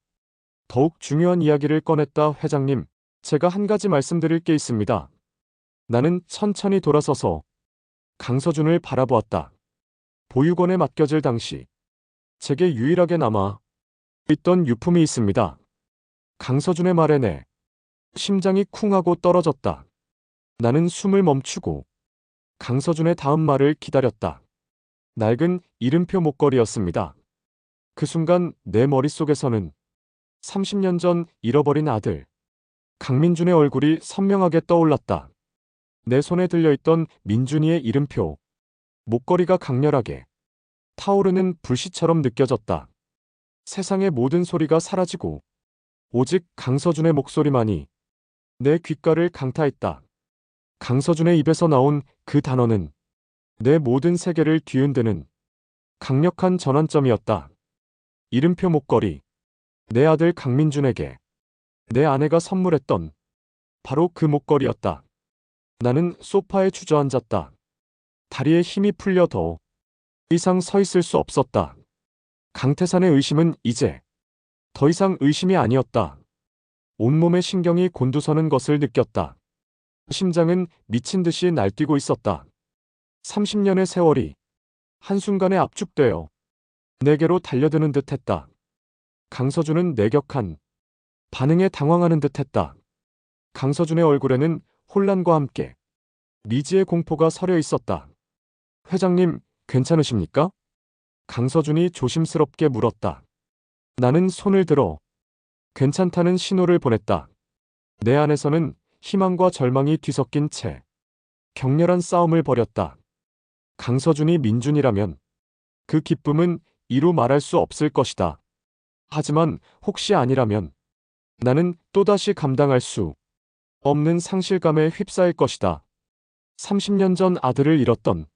더욱 중요한 이야기를 꺼냈다. 회장님, 제가 한 가지 말씀드릴 게 있습니다. 나는 천천히 돌아서서 강서준을 바라보았다. 보육원에 맡겨질 당시 제게 유일하게 남아 있던 유품이 있습니다. 강서준의 말에 내 심장이 쿵 하고 떨어졌다. 나는 숨을 멈추고 강서준의 다음 말을 기다렸다. 낡은 이름표 목걸이였습니다. 그 순간 내 머릿속에서는 30년 전 잃어버린 아들 강민준의 얼굴이 선명하게 떠올랐다. 내 손에 들려있던 민준이의 이름표, 목걸이가 강렬하게 타오르는 불씨처럼 느껴졌다. 세상의 모든 소리가 사라지고 오직 강서준의 목소리만이 내 귓가를 강타했다. 강서준의 입에서 나온 그 단어는 내 모든 세계를 뒤흔드는 강력한 전환점이었다. 이름표 목걸이, 내 아들 강민준에게 내 아내가 선물했던 바로 그 목걸이였다. 나는 소파에 주저앉았다. 다리에 힘이 풀려 더 이상 서 있을 수 없었다. 강태산의 의심은 이제 더 이상 의심이 아니었다. 온몸의 신경이 곤두서는 것을 느꼈다. 심장은 미친 듯이 날뛰고 있었다. 30년의 세월이 한순간에 압축되어 내게로 달려드는 듯했다. 강서준은 내 격한 반응에 당황하는 듯했다. 강서준의 얼굴에는 혼란과 함께 미지의 공포가 서려 있었다. 회장님, 괜찮으십니까? 강서준이 조심스럽게 물었다. 나는 손을 들어 괜찮다는 신호를 보냈다. 내 안에서는 희망과 절망이 뒤섞인 채 격렬한 싸움을 벌였다. 강서준이 민준이라면 그 기쁨은 이루 말할 수 없을 것이다. 하지만 혹시 아니라면 나는 또다시 감당할 수 없는 상실감에 휩싸일 것이다. 30년 전 아들을 잃었던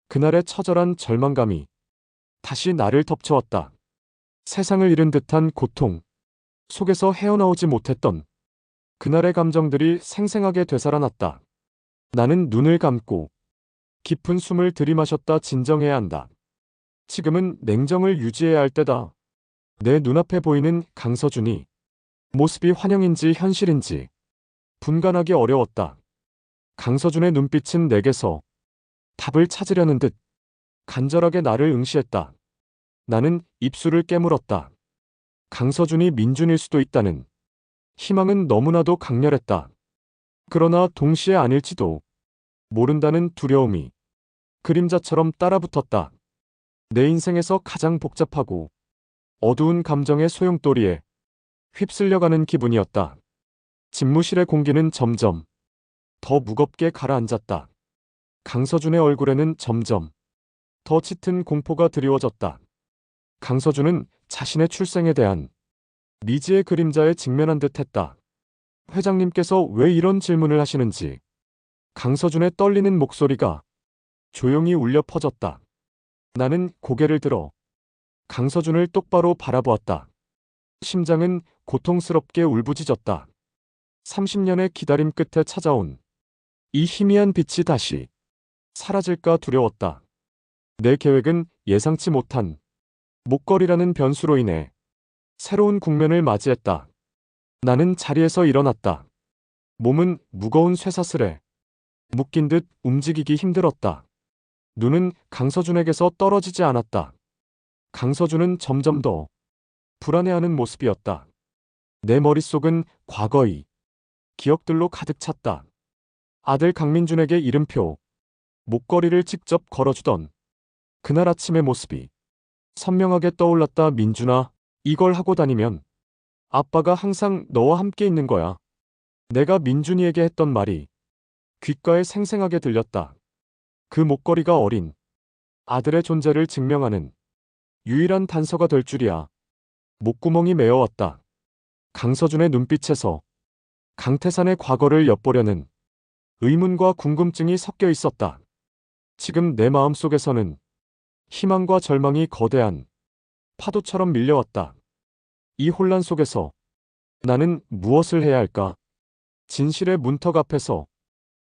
그날의 처절한 절망감이 다시 나를 덮쳐왔다. 세상을 잃은 듯한 고통 속에서 헤어나오지 못했던 그날의 감정들이 생생하게 되살아났다. 나는 눈을 감고 깊은 숨을 들이마셨다. 진정해야 한다. 지금은 냉정을 유지해야 할 때다. 내 눈앞에 보이는 강서준이 모습이 환영인지 현실인지 분간하기 어려웠다. 강서준의 눈빛은 내게서 답을 찾으려는 듯 간절하게 나를 응시했다. 나는 입술을 깨물었다. 강서준이 민준일 수도 있다는 희망은 너무나도 강렬했다. 그러나 동시에 아닐지도 모른다는 두려움이 그림자처럼 따라붙었다. 내 인생에서 가장 복잡하고 어두운 감정의 소용돌이에 휩쓸려가는 기분이었다. 집무실의 공기는 점점 더 무겁게 가라앉았다. 강서준의 얼굴에는 점점 더 짙은 공포가 드리워졌다. 강서준은 자신의 출생에 대한 미지의 그림자에 직면한 듯했다. 회장님께서 왜 이런 질문을 하시는지 강서준의 떨리는 목소리가 조용히 울려 퍼졌다. 나는 고개를 들어 강서준을 똑바로 바라보았다. 심장은 고통스럽게 울부짖었다. 30년의 기다림 끝에 찾아온 이 희미한 빛이 다시 사라질까 두려웠다. 내 계획은 예상치 못한 목걸이라는 변수로 인해 새로운 국면을 맞이했다. 나는 자리에서 일어났다. 몸은 무거운 쇠사슬에 묶인 듯 움직이기 힘들었다. 눈은 강서준에게서 떨어지지 않았다. 강서준은 점점 더 불안해하는 모습이었다. 내 머릿속은 과거의 기억들로 가득 찼다. 아들 강민준에게 이름표, 목걸이를 직접 걸어주던 그날 아침의 모습이 선명하게 떠올랐다. 민준아, 이걸 하고 다니면 아빠가 항상 너와 함께 있는 거야. 내가 민준이에게 했던 말이 귓가에 생생하게 들렸다. 그 목걸이가 어린 아들의 존재를 증명하는 유일한 단서가 될 줄이야. 목구멍이 메어왔다. 강서준의 눈빛에서 강태산의 과거를 엿보려는 의문과 궁금증이 섞여 있었다. 지금 내 마음속에서는 희망과 절망이 거대한 파도처럼 밀려왔다. 이 혼란 속에서 나는 무엇을 해야 할까? 진실의 문턱 앞에서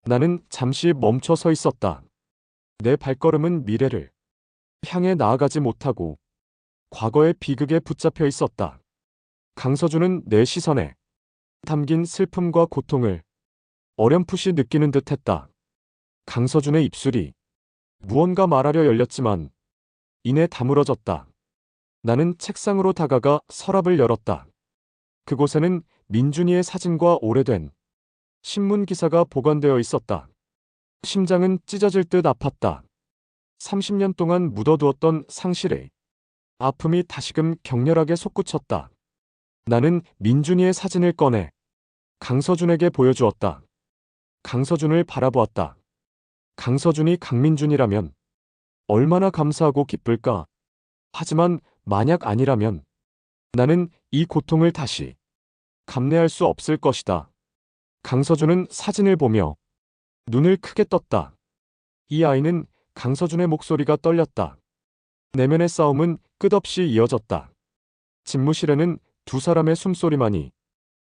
나는 잠시 멈춰 서 있었다. 내 발걸음은 미래를 향해 나아가지 못하고 과거의 비극에 붙잡혀 있었다. 강서준은 내 시선에 담긴 슬픔과 고통을 어렴풋이 느끼는 듯했다. 강서준의 입술이 무언가 말하려 열렸지만 이내 다물어졌다. 나는 책상으로 다가가 서랍을 열었다. 그곳에는 민준이의 사진과 오래된 신문 기사가 보관되어 있었다. 심장은 찢어질 듯 아팠다. 30년 동안 묻어두었던 상실의 아픔이 다시금 격렬하게 솟구쳤다. 나는 민준이의 사진을 꺼내 강서준에게 보여주었다. 강서준을 바라보았다. 강서준이 강민준이라면 얼마나 감사하고 기쁠까? 하지만 만약 아니라면 나는 이 고통을 다시 감내할 수 없을 것이다. 강서준은 사진을 보며 눈을 크게 떴다. 이 아이는 강서준의 목소리가 떨렸다. 내면의 싸움은 끝없이 이어졌다. 집무실에는 두 사람의 숨소리만이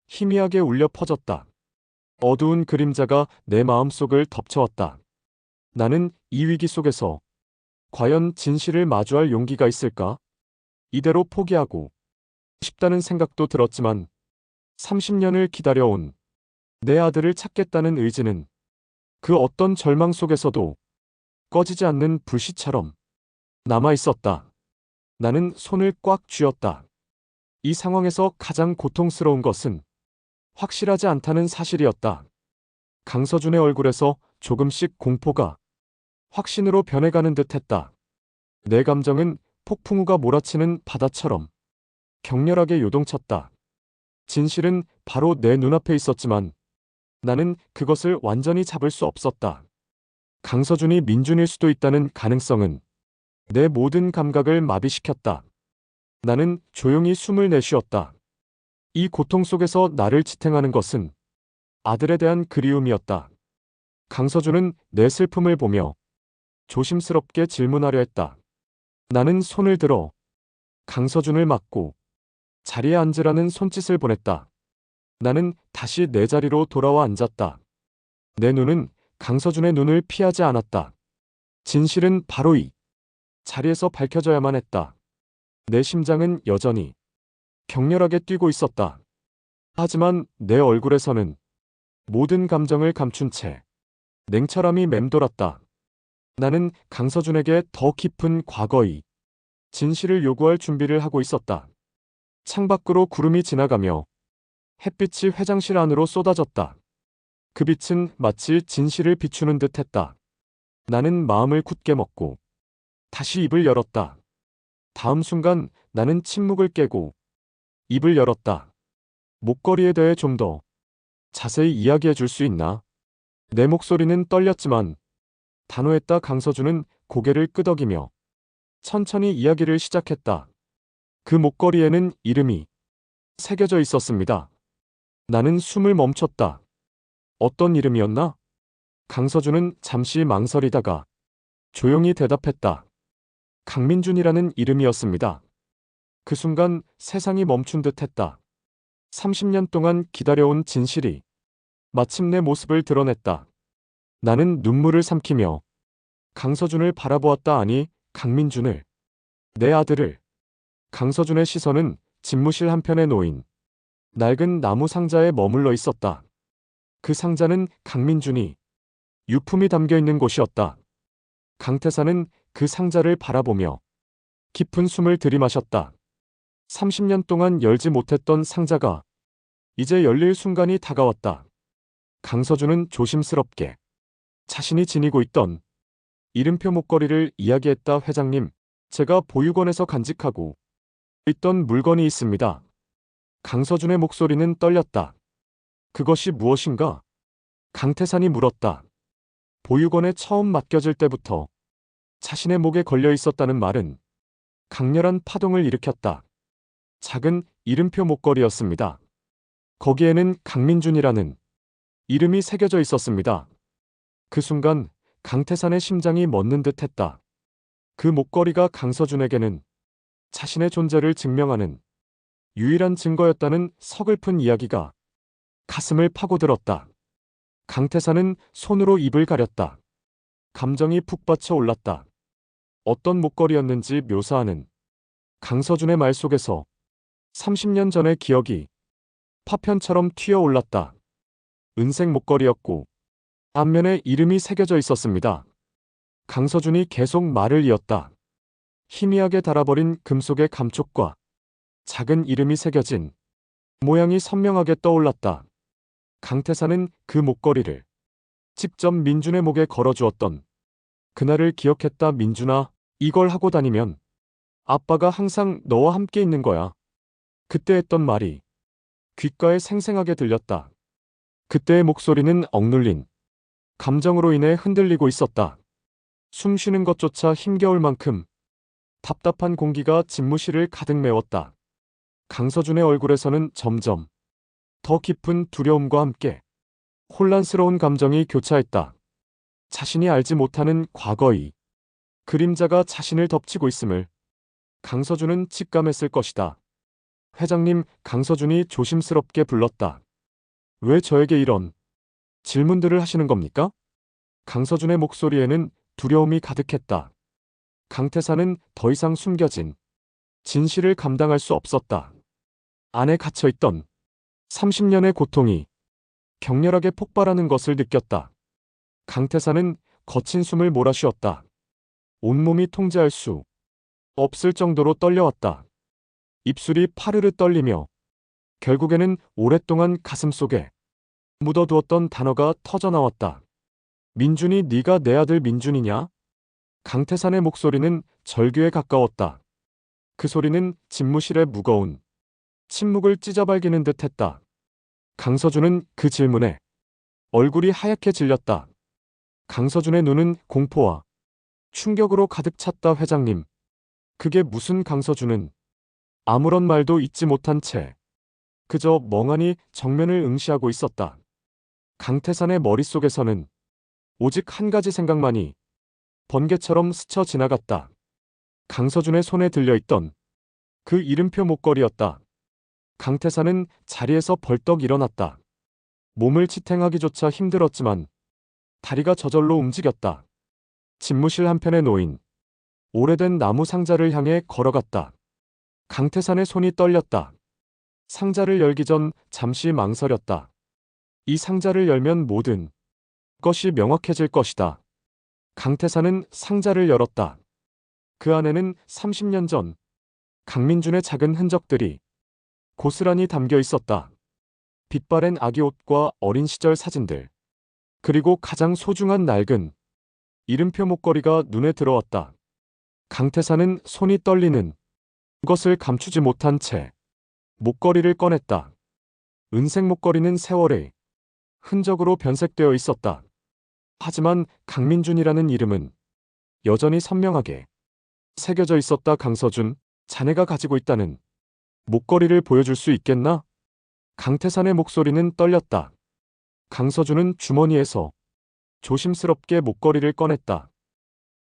희미하게 울려 퍼졌다. 어두운 그림자가 내 마음속을 덮쳐왔다. 나는 이 위기 속에서 과연 진실을 마주할 용기가 있을까? 이대로 포기하고 싶다는 생각도 들었지만 30년을 기다려온 내 아들을 찾겠다는 의지는 그 어떤 절망 속에서도 꺼지지 않는 불씨처럼 남아 있었다. 나는 손을 꽉 쥐었다. 이 상황에서 가장 고통스러운 것은 확실하지 않다는 사실이었다. 강서준의 얼굴에서 조금씩 공포가 확신으로 변해가는 듯했다. 내 감정은 폭풍우가 몰아치는 바다처럼 격렬하게 요동쳤다. 진실은 바로 내 눈앞에 있었지만 나는 그것을 완전히 잡을 수 없었다. 강서준이 민준일 수도 있다는 가능성은 내 모든 감각을 마비시켰다. 나는 조용히 숨을 내쉬었다. 이 고통 속에서 나를 지탱하는 것은 아들에 대한 그리움이었다. 강서준은 내 슬픔을 보며 조심스럽게 질문하려 했다. 나는 손을 들어 강서준을 막고 자리에 앉으라는 손짓을 보냈다. 나는 다시 내 자리로 돌아와 앉았다. 내 눈은 강서준의 눈을 피하지 않았다. 진실은 바로 이 자리에서 밝혀져야만 했다. 내 심장은 여전히 격렬하게 뛰고 있었다. 하지만 내 얼굴에서는 모든 감정을 감춘 채 냉철함이 맴돌았다. 나는 강서준에게 더 깊은 과거의 진실을 요구할 준비를 하고 있었다. 창밖으로 구름이 지나가며 햇빛이 회장실 안으로 쏟아졌다. 그 빛은 마치 진실을 비추는 듯 했다. 나는 마음을 굳게 먹고 다시 입을 열었다. 다음 순간 나는 침묵을 깨고 입을 열었다. 목걸이에 대해 좀 더 자세히 이야기해 줄 수 있나? 내 목소리는 떨렸지만 단호했다. 강서준은 고개를 끄덕이며 천천히 이야기를 시작했다. 그 목걸이에는 이름이 새겨져 있었습니다. 나는 숨을 멈췄다. 어떤 이름이었나? 강서준은 잠시 망설이다가 조용히 대답했다. 강민준이라는 이름이었습니다. 그 순간 세상이 멈춘 듯 했다. 30년 동안 기다려온 진실이 마침내 모습을 드러냈다. 나는 눈물을 삼키며 강서준을 바라보았다. 아니, 강민준을. 내 아들을. 강서준의 시선은 집무실 한편에 놓인 낡은 나무 상자에 머물러 있었다. 그 상자는 강민준이 유품이 담겨 있는 곳이었다. 강태사는 그 상자를 바라보며 깊은 숨을 들이마셨다. 30년 동안 열지 못했던 상자가 이제 열릴 순간이 다가왔다. 강서준은 조심스럽게 자신이 지니고 있던 이름표 목걸이를 이야기했다. 회장님, 제가 보육원에서 간직하고 있던 물건이 있습니다. 강서준의 목소리는 떨렸다. 그것이 무엇인가? 강태산이 물었다. 보육원에 처음 맡겨질 때부터 자신의 목에 걸려 있었다는 말은 강렬한 파동을 일으켰다. 작은 이름표 목걸이였습니다. 거기에는 강민준이라는 이름이 새겨져 있었습니다. 그 순간 강태산의 심장이 멎는 듯 했다. 그 목걸이가 강서준에게는 자신의 존재를 증명하는 유일한 증거였다는 서글픈 이야기가 가슴을 파고들었다. 강태산은 손으로 입을 가렸다. 감정이 푹 받쳐 올랐다. 어떤 목걸이였는지 묘사하는 강서준의 말 속에서 30년 전의 기억이 파편처럼 튀어올랐다. 은색 목걸이였고 앞면에 이름이 새겨져 있었습니다. 강서준이 계속 말을 이었다. 희미하게 달아버린 금속의 감촉과 작은 이름이 새겨진 모양이 선명하게 떠올랐다. 강태산은 그 목걸이를 직접 민준의 목에 걸어주었던 그날을 기억했다. 민준아, 이걸 하고 다니면 아빠가 항상 너와 함께 있는 거야. 그때 했던 말이 귓가에 생생하게 들렸다. 그때의 목소리는 억눌린 감정으로 인해 흔들리고 있었다. 숨 쉬는 것조차 힘겨울 만큼 답답한 공기가 집무실을 가득 메웠다. 강서준의 얼굴에서는 점점 더 깊은 두려움과 함께 혼란스러운 감정이 교차했다. 자신이 알지 못하는 과거의 그림자가 자신을 덮치고 있음을 강서준은 직감했을 것이다. 회장님, 강서준이 조심스럽게 불렀다. 왜 저에게 이런 질문들을 하시는 겁니까? 강서준의 목소리에는 두려움이 가득했다. 강태산은 더 이상 숨겨진 진실을 감당할 수 없었다. 안에 갇혀있던 30년의 고통이 격렬하게 폭발하는 것을 느꼈다. 강태산은 거친 숨을 몰아쉬었다. 온몸이 통제할 수 없을 정도로 떨려왔다. 입술이 파르르 떨리며 결국에는 오랫동안 가슴속에 묻어두었던 단어가 터져나왔다. 민준이, 네가 내 아들 민준이냐? 강태산의 목소리는 절규에 가까웠다. 그 소리는 집무실의 무거운 침묵을 찢어발기는 듯 했다. 강서준은 그 질문에 얼굴이 하얗게 질렸다. 강서준의 눈은 공포와 충격으로 가득 찼다. 회장님, 그게 무슨? 강서준은 아무런 말도 잇지 못한 채 그저 멍하니 정면을 응시하고 있었다. 강태산의 머릿속에서는 오직 한 가지 생각만이 번개처럼 스쳐 지나갔다. 강서준의 손에 들려있던 그 이름표 목걸이였다. 강태산은 자리에서 벌떡 일어났다. 몸을 지탱하기조차 힘들었지만 다리가 저절로 움직였다. 집무실 한편에 놓인 오래된 나무 상자를 향해 걸어갔다. 강태산의 손이 떨렸다. 상자를 열기 전 잠시 망설였다. 이 상자를 열면 모든 것이 명확해질 것이다. 강태산은 상자를 열었다. 그 안에는 30년 전 강민준의 작은 흔적들이 고스란히 담겨 있었다. 빛바랜 아기 옷과 어린 시절 사진들, 그리고 가장 소중한 낡은 이름표 목걸이가 눈에 들어왔다. 강태산은 손이 떨리는 것을 감추지 못한 채 목걸이를 꺼냈다. 은색 목걸이는 세월의 흔적으로 변색되어 있었다. 하지만 강민준이라는 이름은 여전히 선명하게 새겨져 있었다. 강서준, 자네가 가지고 있다는 목걸이를 보여줄 수 있겠나? 강태산의 목소리는 떨렸다. 강서준은 주머니에서 조심스럽게 목걸이를 꺼냈다.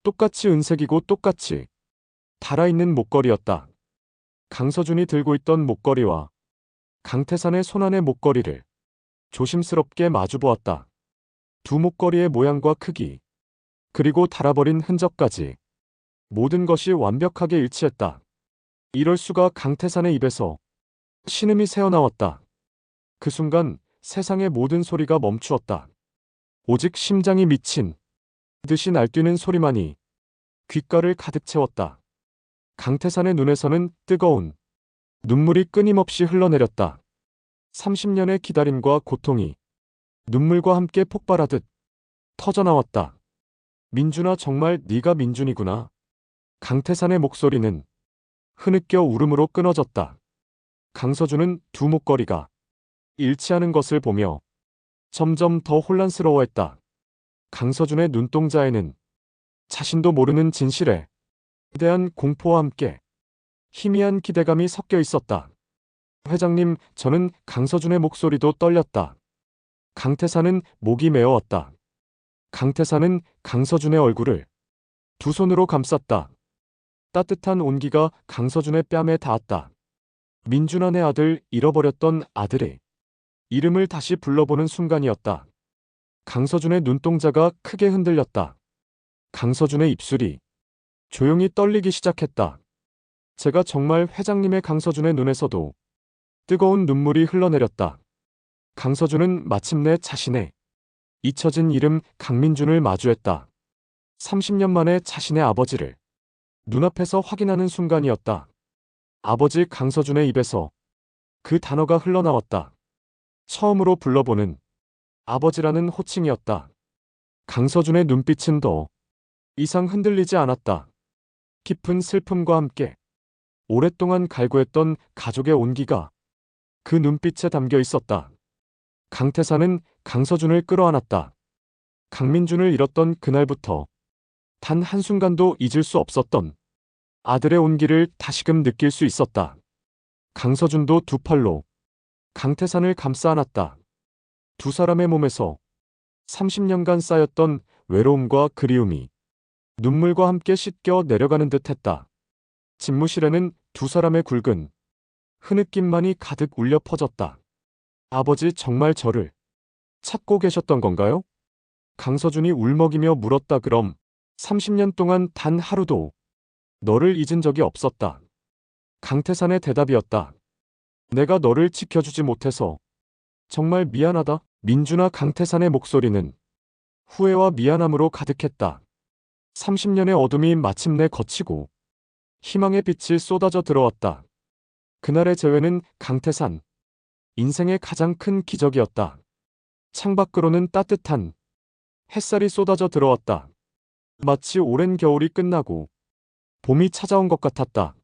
똑같이 은색이고 똑같이 달아있는 목걸이였다. 강서준이 들고 있던 목걸이와 강태산의 손안의 목걸이를 조심스럽게 마주보았다. 두 목걸이의 모양과 크기, 그리고 달아버린 흔적까지 모든 것이 완벽하게 일치했다. 이럴 수가. 강태산의 입에서 신음이 새어나왔다. 그 순간 세상의 모든 소리가 멈추었다. 오직 심장이 미친 듯이 날뛰는 소리만이 귓가를 가득 채웠다. 강태산의 눈에서는 뜨거운 눈물이 끊임없이 흘러내렸다. 30년의 기다림과 고통이 눈물과 함께 폭발하듯 터져나왔다. 민준아, 정말 네가 민준이구나. 강태산의 목소리는 흐느껴 울음으로 끊어졌다. 강서준은 두 목걸이가 일치하는 것을 보며 점점 더 혼란스러워했다. 강서준의 눈동자에는 자신도 모르는 진실에 대한 공포와 함께 희미한 기대감이 섞여 있었다. 회장님, 저는 강서준의 목소리도 떨렸다. 강태산은 목이 메어왔다. 강태산은 강서준의 얼굴을 두 손으로 감쌌다. 따뜻한 온기가 강서준의 뺨에 닿았다. 민준아, 내 아들, 잃어버렸던 아들의 이름을 다시 불러보는 순간이었다. 강서준의 눈동자가 크게 흔들렸다. 강서준의 입술이 조용히 떨리기 시작했다. 제가 정말 회장님의 강서준의 눈에서도 뜨거운 눈물이 흘러내렸다. 강서준은 마침내 자신의 잊혀진 이름 강민준을 마주했다. 30년 만에 자신의 아버지를 눈앞에서 확인하는 순간이었다. 아버지. 강서준의 입에서 그 단어가 흘러나왔다. 처음으로 불러보는 아버지라는 호칭이었다. 강서준의 눈빛은 더 이상 흔들리지 않았다. 깊은 슬픔과 함께 오랫동안 갈구했던 가족의 온기가 그 눈빛에 담겨 있었다. 강태산은 강서준을 끌어안았다. 강민준을 잃었던 그날부터 단 한순간도 잊을 수 없었던 아들의 온기를 다시금 느낄 수 있었다. 강서준도 두 팔로 강태산을 감싸 안았다. 두 사람의 몸에서 30년간 쌓였던 외로움과 그리움이 눈물과 함께 씻겨 내려가는 듯했다. 집무실에는 두 사람의 굵은 흐느낌만이 가득 울려 퍼졌다. 아버지, 정말 저를 찾고 계셨던 건가요? 강서준이 울먹이며 물었다. 그럼 30년 동안 단 하루도 너를 잊은 적이 없었다. 강태산의 대답이었다. 내가 너를 지켜주지 못해서 정말 미안하다. 민준아. 강태산의 목소리는 후회와 미안함으로 가득했다. 30년의 어둠이 마침내 걷히고 희망의 빛이 쏟아져 들어왔다. 그날의 재회는 강태산 인생의 가장 큰 기적이었다. 창밖으로는 따뜻한 햇살이 쏟아져 들어왔다. 마치 오랜 겨울이 끝나고 봄이 찾아온 것 같았다.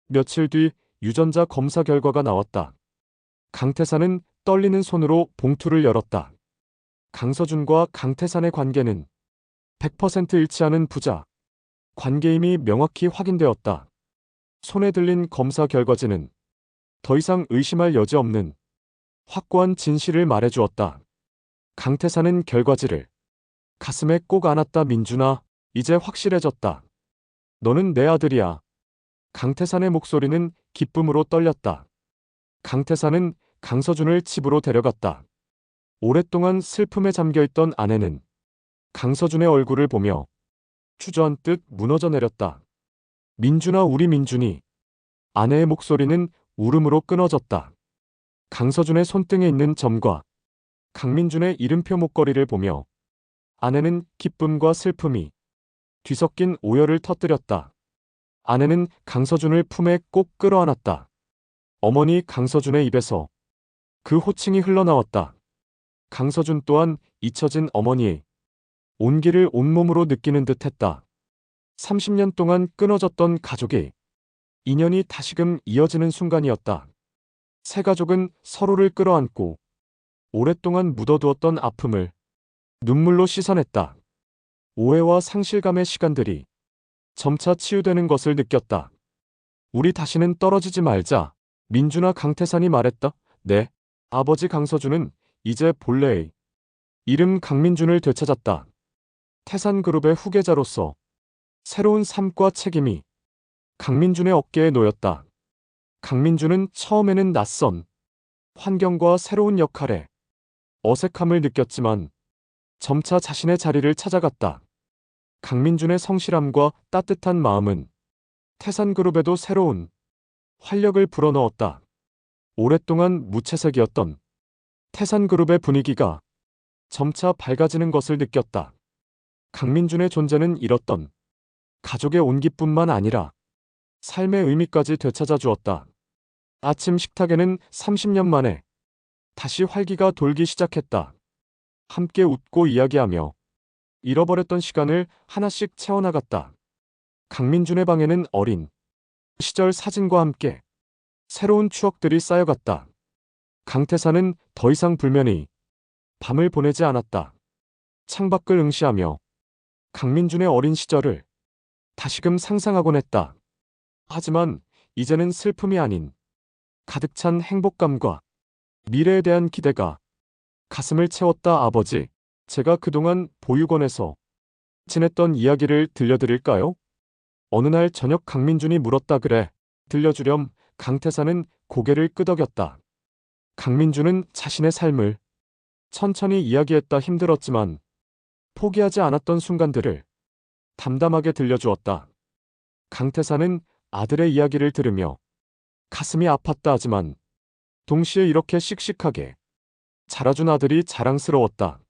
며칠 뒤 유전자 검사 결과가 나왔다. 강태산은 떨리는 손으로 봉투를 열었다. 강서준과 강태산의 관계는 100% 일치하는 부자 관계임이 명확히 확인되었다. 손에 들린 검사 결과지는 더 이상 의심할 여지 없는 확고한 진실을 말해주었다. 강태산은 결과지를 가슴에 꼭 안았다. 민준아, 이제 확실해졌다. 너는 내 아들이야. 강태산의 목소리는 기쁨으로 떨렸다. 강태산은 강서준을 집으로 데려갔다. 오랫동안 슬픔에 잠겨있던 아내는 강서준의 얼굴을 보며 주저앉듯 무너져 내렸다. 민준아, 우리 민준이. 아내의 목소리는 울음으로 끊어졌다. 강서준의 손등에 있는 점과 강민준의 이름표 목걸이를 보며 아내는 기쁨과 슬픔이 뒤섞인 오열을 터뜨렸다. 아내는 강서준을 품에 꼭 끌어안았다. 어머니. 강서준의 입에서 그 호칭이 흘러나왔다. 강서준 또한 잊혀진 어머니의 온기를 온몸으로 느끼는 듯했다. 30년 동안 끊어졌던 가족의 인연이 다시금 이어지는 순간이었다. 세 가족은 서로를 끌어안고 오랫동안 묻어두었던 아픔을 눈물로 씻어냈다. 오해와 상실감의 시간들이 점차 치유되는 것을 느꼈다. 우리 다시는 떨어지지 말자. 민준아. 강태산이 말했다. 네. 아버지. 강서준은 이제 본래의 이름 강민준을 되찾았다. 태산그룹의 후계자로서 새로운 삶과 책임이 강민준의 어깨에 놓였다. 강민준은 처음에는 낯선 환경과 새로운 역할에 어색함을 느꼈지만 점차 자신의 자리를 찾아갔다. 강민준의 성실함과 따뜻한 마음은 태산그룹에도 새로운 활력을 불어넣었다. 오랫동안 무채색이었던 태산그룹의 분위기가 점차 밝아지는 것을 느꼈다. 강민준의 존재는 잃었던 가족의 온기뿐만 아니라 삶의 의미까지 되찾아 주었다. 아침 식탁에는 30년 만에 다시 활기가 돌기 시작했다. 함께 웃고 이야기하며 잃어버렸던 시간을 하나씩 채워나갔다. 강민준의 방에는 어린 시절 사진과 함께 새로운 추억들이 쌓여갔다. 강태사는 더 이상 불면의 밤을 보내지 않았다. 창밖을 응시하며 강민준의 어린 시절을 다시금 상상하곤 했다. 하지만 이제는 슬픔이 아닌 가득 찬 행복감과 미래에 대한 기대가 가슴을 채웠다. 아버지, 제가 그동안 보육원에서 지냈던 이야기를 들려드릴까요? 어느 날 저녁 강민준이 물었다. 그래, 들려주렴. 강태사는 고개를 끄덕였다. 강민준은 자신의 삶을 천천히 이야기했다. 힘들었지만 포기하지 않았던 순간들을 담담하게 들려주었다. 강태사는 아들의 이야기를 들으며 가슴이 아팠다. 하지만 동시에 이렇게 씩씩하게 자라준 아들이 자랑스러웠다.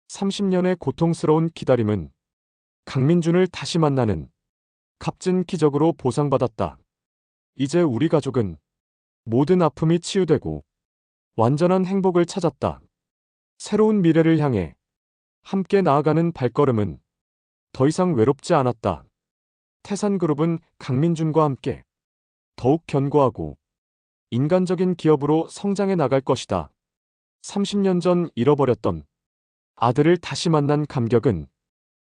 30년의 고통스러운 기다림은 강민준을 다시 만나는 값진 기적으로 보상받았다. 이제 우리 가족은 모든 아픔이 치유되고 완전한 행복을 찾았다. 새로운 미래를 향해 함께 나아가는 발걸음은 더 이상 외롭지 않았다. 태산그룹은 강민준과 함께 더욱 견고하고 인간적인 기업으로 성장해 나갈 것이다. 30년 전 잃어버렸던 아들을 다시 만난 감격은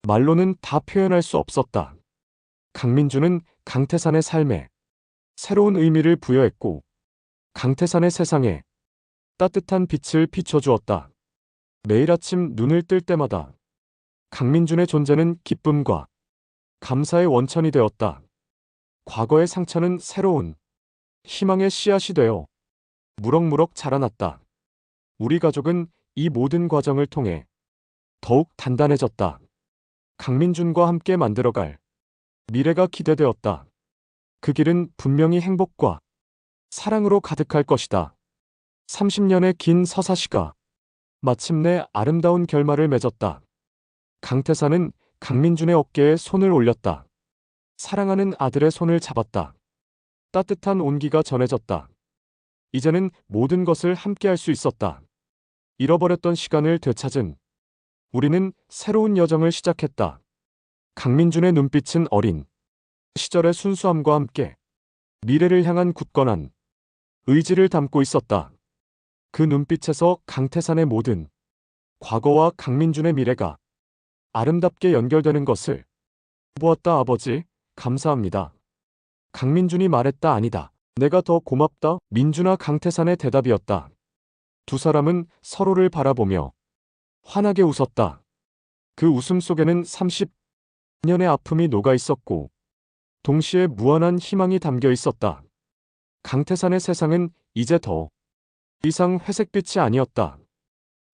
말로는 다 표현할 수 없었다. 강민준은 강태산의 삶에 새로운 의미를 부여했고 강태산의 세상에 따뜻한 빛을 비춰주었다. 매일 아침 눈을 뜰 때마다 강민준의 존재는 기쁨과 감사의 원천이 되었다. 과거의 상처는 새로운 희망의 씨앗이 되어 무럭무럭 자라났다. 우리 가족은 이 모든 과정을 통해 더욱 단단해졌다. 강민준과 함께 만들어갈 미래가 기대되었다. 그 길은 분명히 행복과 사랑으로 가득할 것이다. 30년의 긴 서사시가 마침내 아름다운 결말을 맺었다. 강태사는 강민준의 어깨에 손을 올렸다. 사랑하는 아들의 손을 잡았다. 따뜻한 온기가 전해졌다. 이제는 모든 것을 함께 할 수 있었다. 잃어버렸던 시간을 되찾은 우리는 새로운 여정을 시작했다. 강민준의 눈빛은 어린 시절의 순수함과 함께 미래를 향한 굳건한 의지를 담고 있었다. 그 눈빛에서 강태산의 모든 과거와 강민준의 미래가 아름답게 연결되는 것을 보았다. 아버지, 감사합니다. 강민준이 말했다. 아니다. 내가 더 고맙다. 민준아. 강태산의 대답이었다. 두 사람은 서로를 바라보며 환하게 웃었다. 그 웃음 속에는 30년의 아픔이 녹아 있었고 동시에 무한한 희망이 담겨 있었다. 강태산의 세상은 이제 더 이상 회색빛이 아니었다.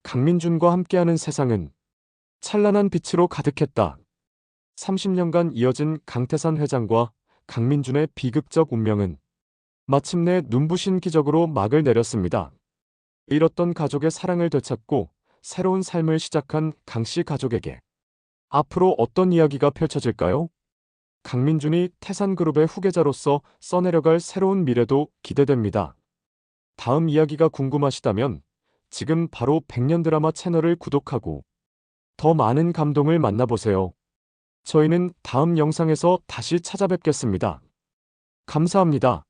강민준과 함께하는 세상은 찬란한 빛으로 가득했다. 30년간 이어진 강태산 회장과 강민준의 비극적 운명은 마침내 눈부신 기적으로 막을 내렸습니다. 잃었던 가족의 사랑을 되찾고 새로운 삶을 시작한 강씨 가족에게 앞으로 어떤 이야기가 펼쳐질까요? 강민준이 태산그룹의 후계자로서 써내려갈 새로운 미래도 기대됩니다. 다음 이야기가 궁금하시다면 지금 바로 100년 드라마 채널을 구독하고 더 많은 감동을 만나보세요. 저희는 다음 영상에서 다시 찾아뵙겠습니다. 감사합니다.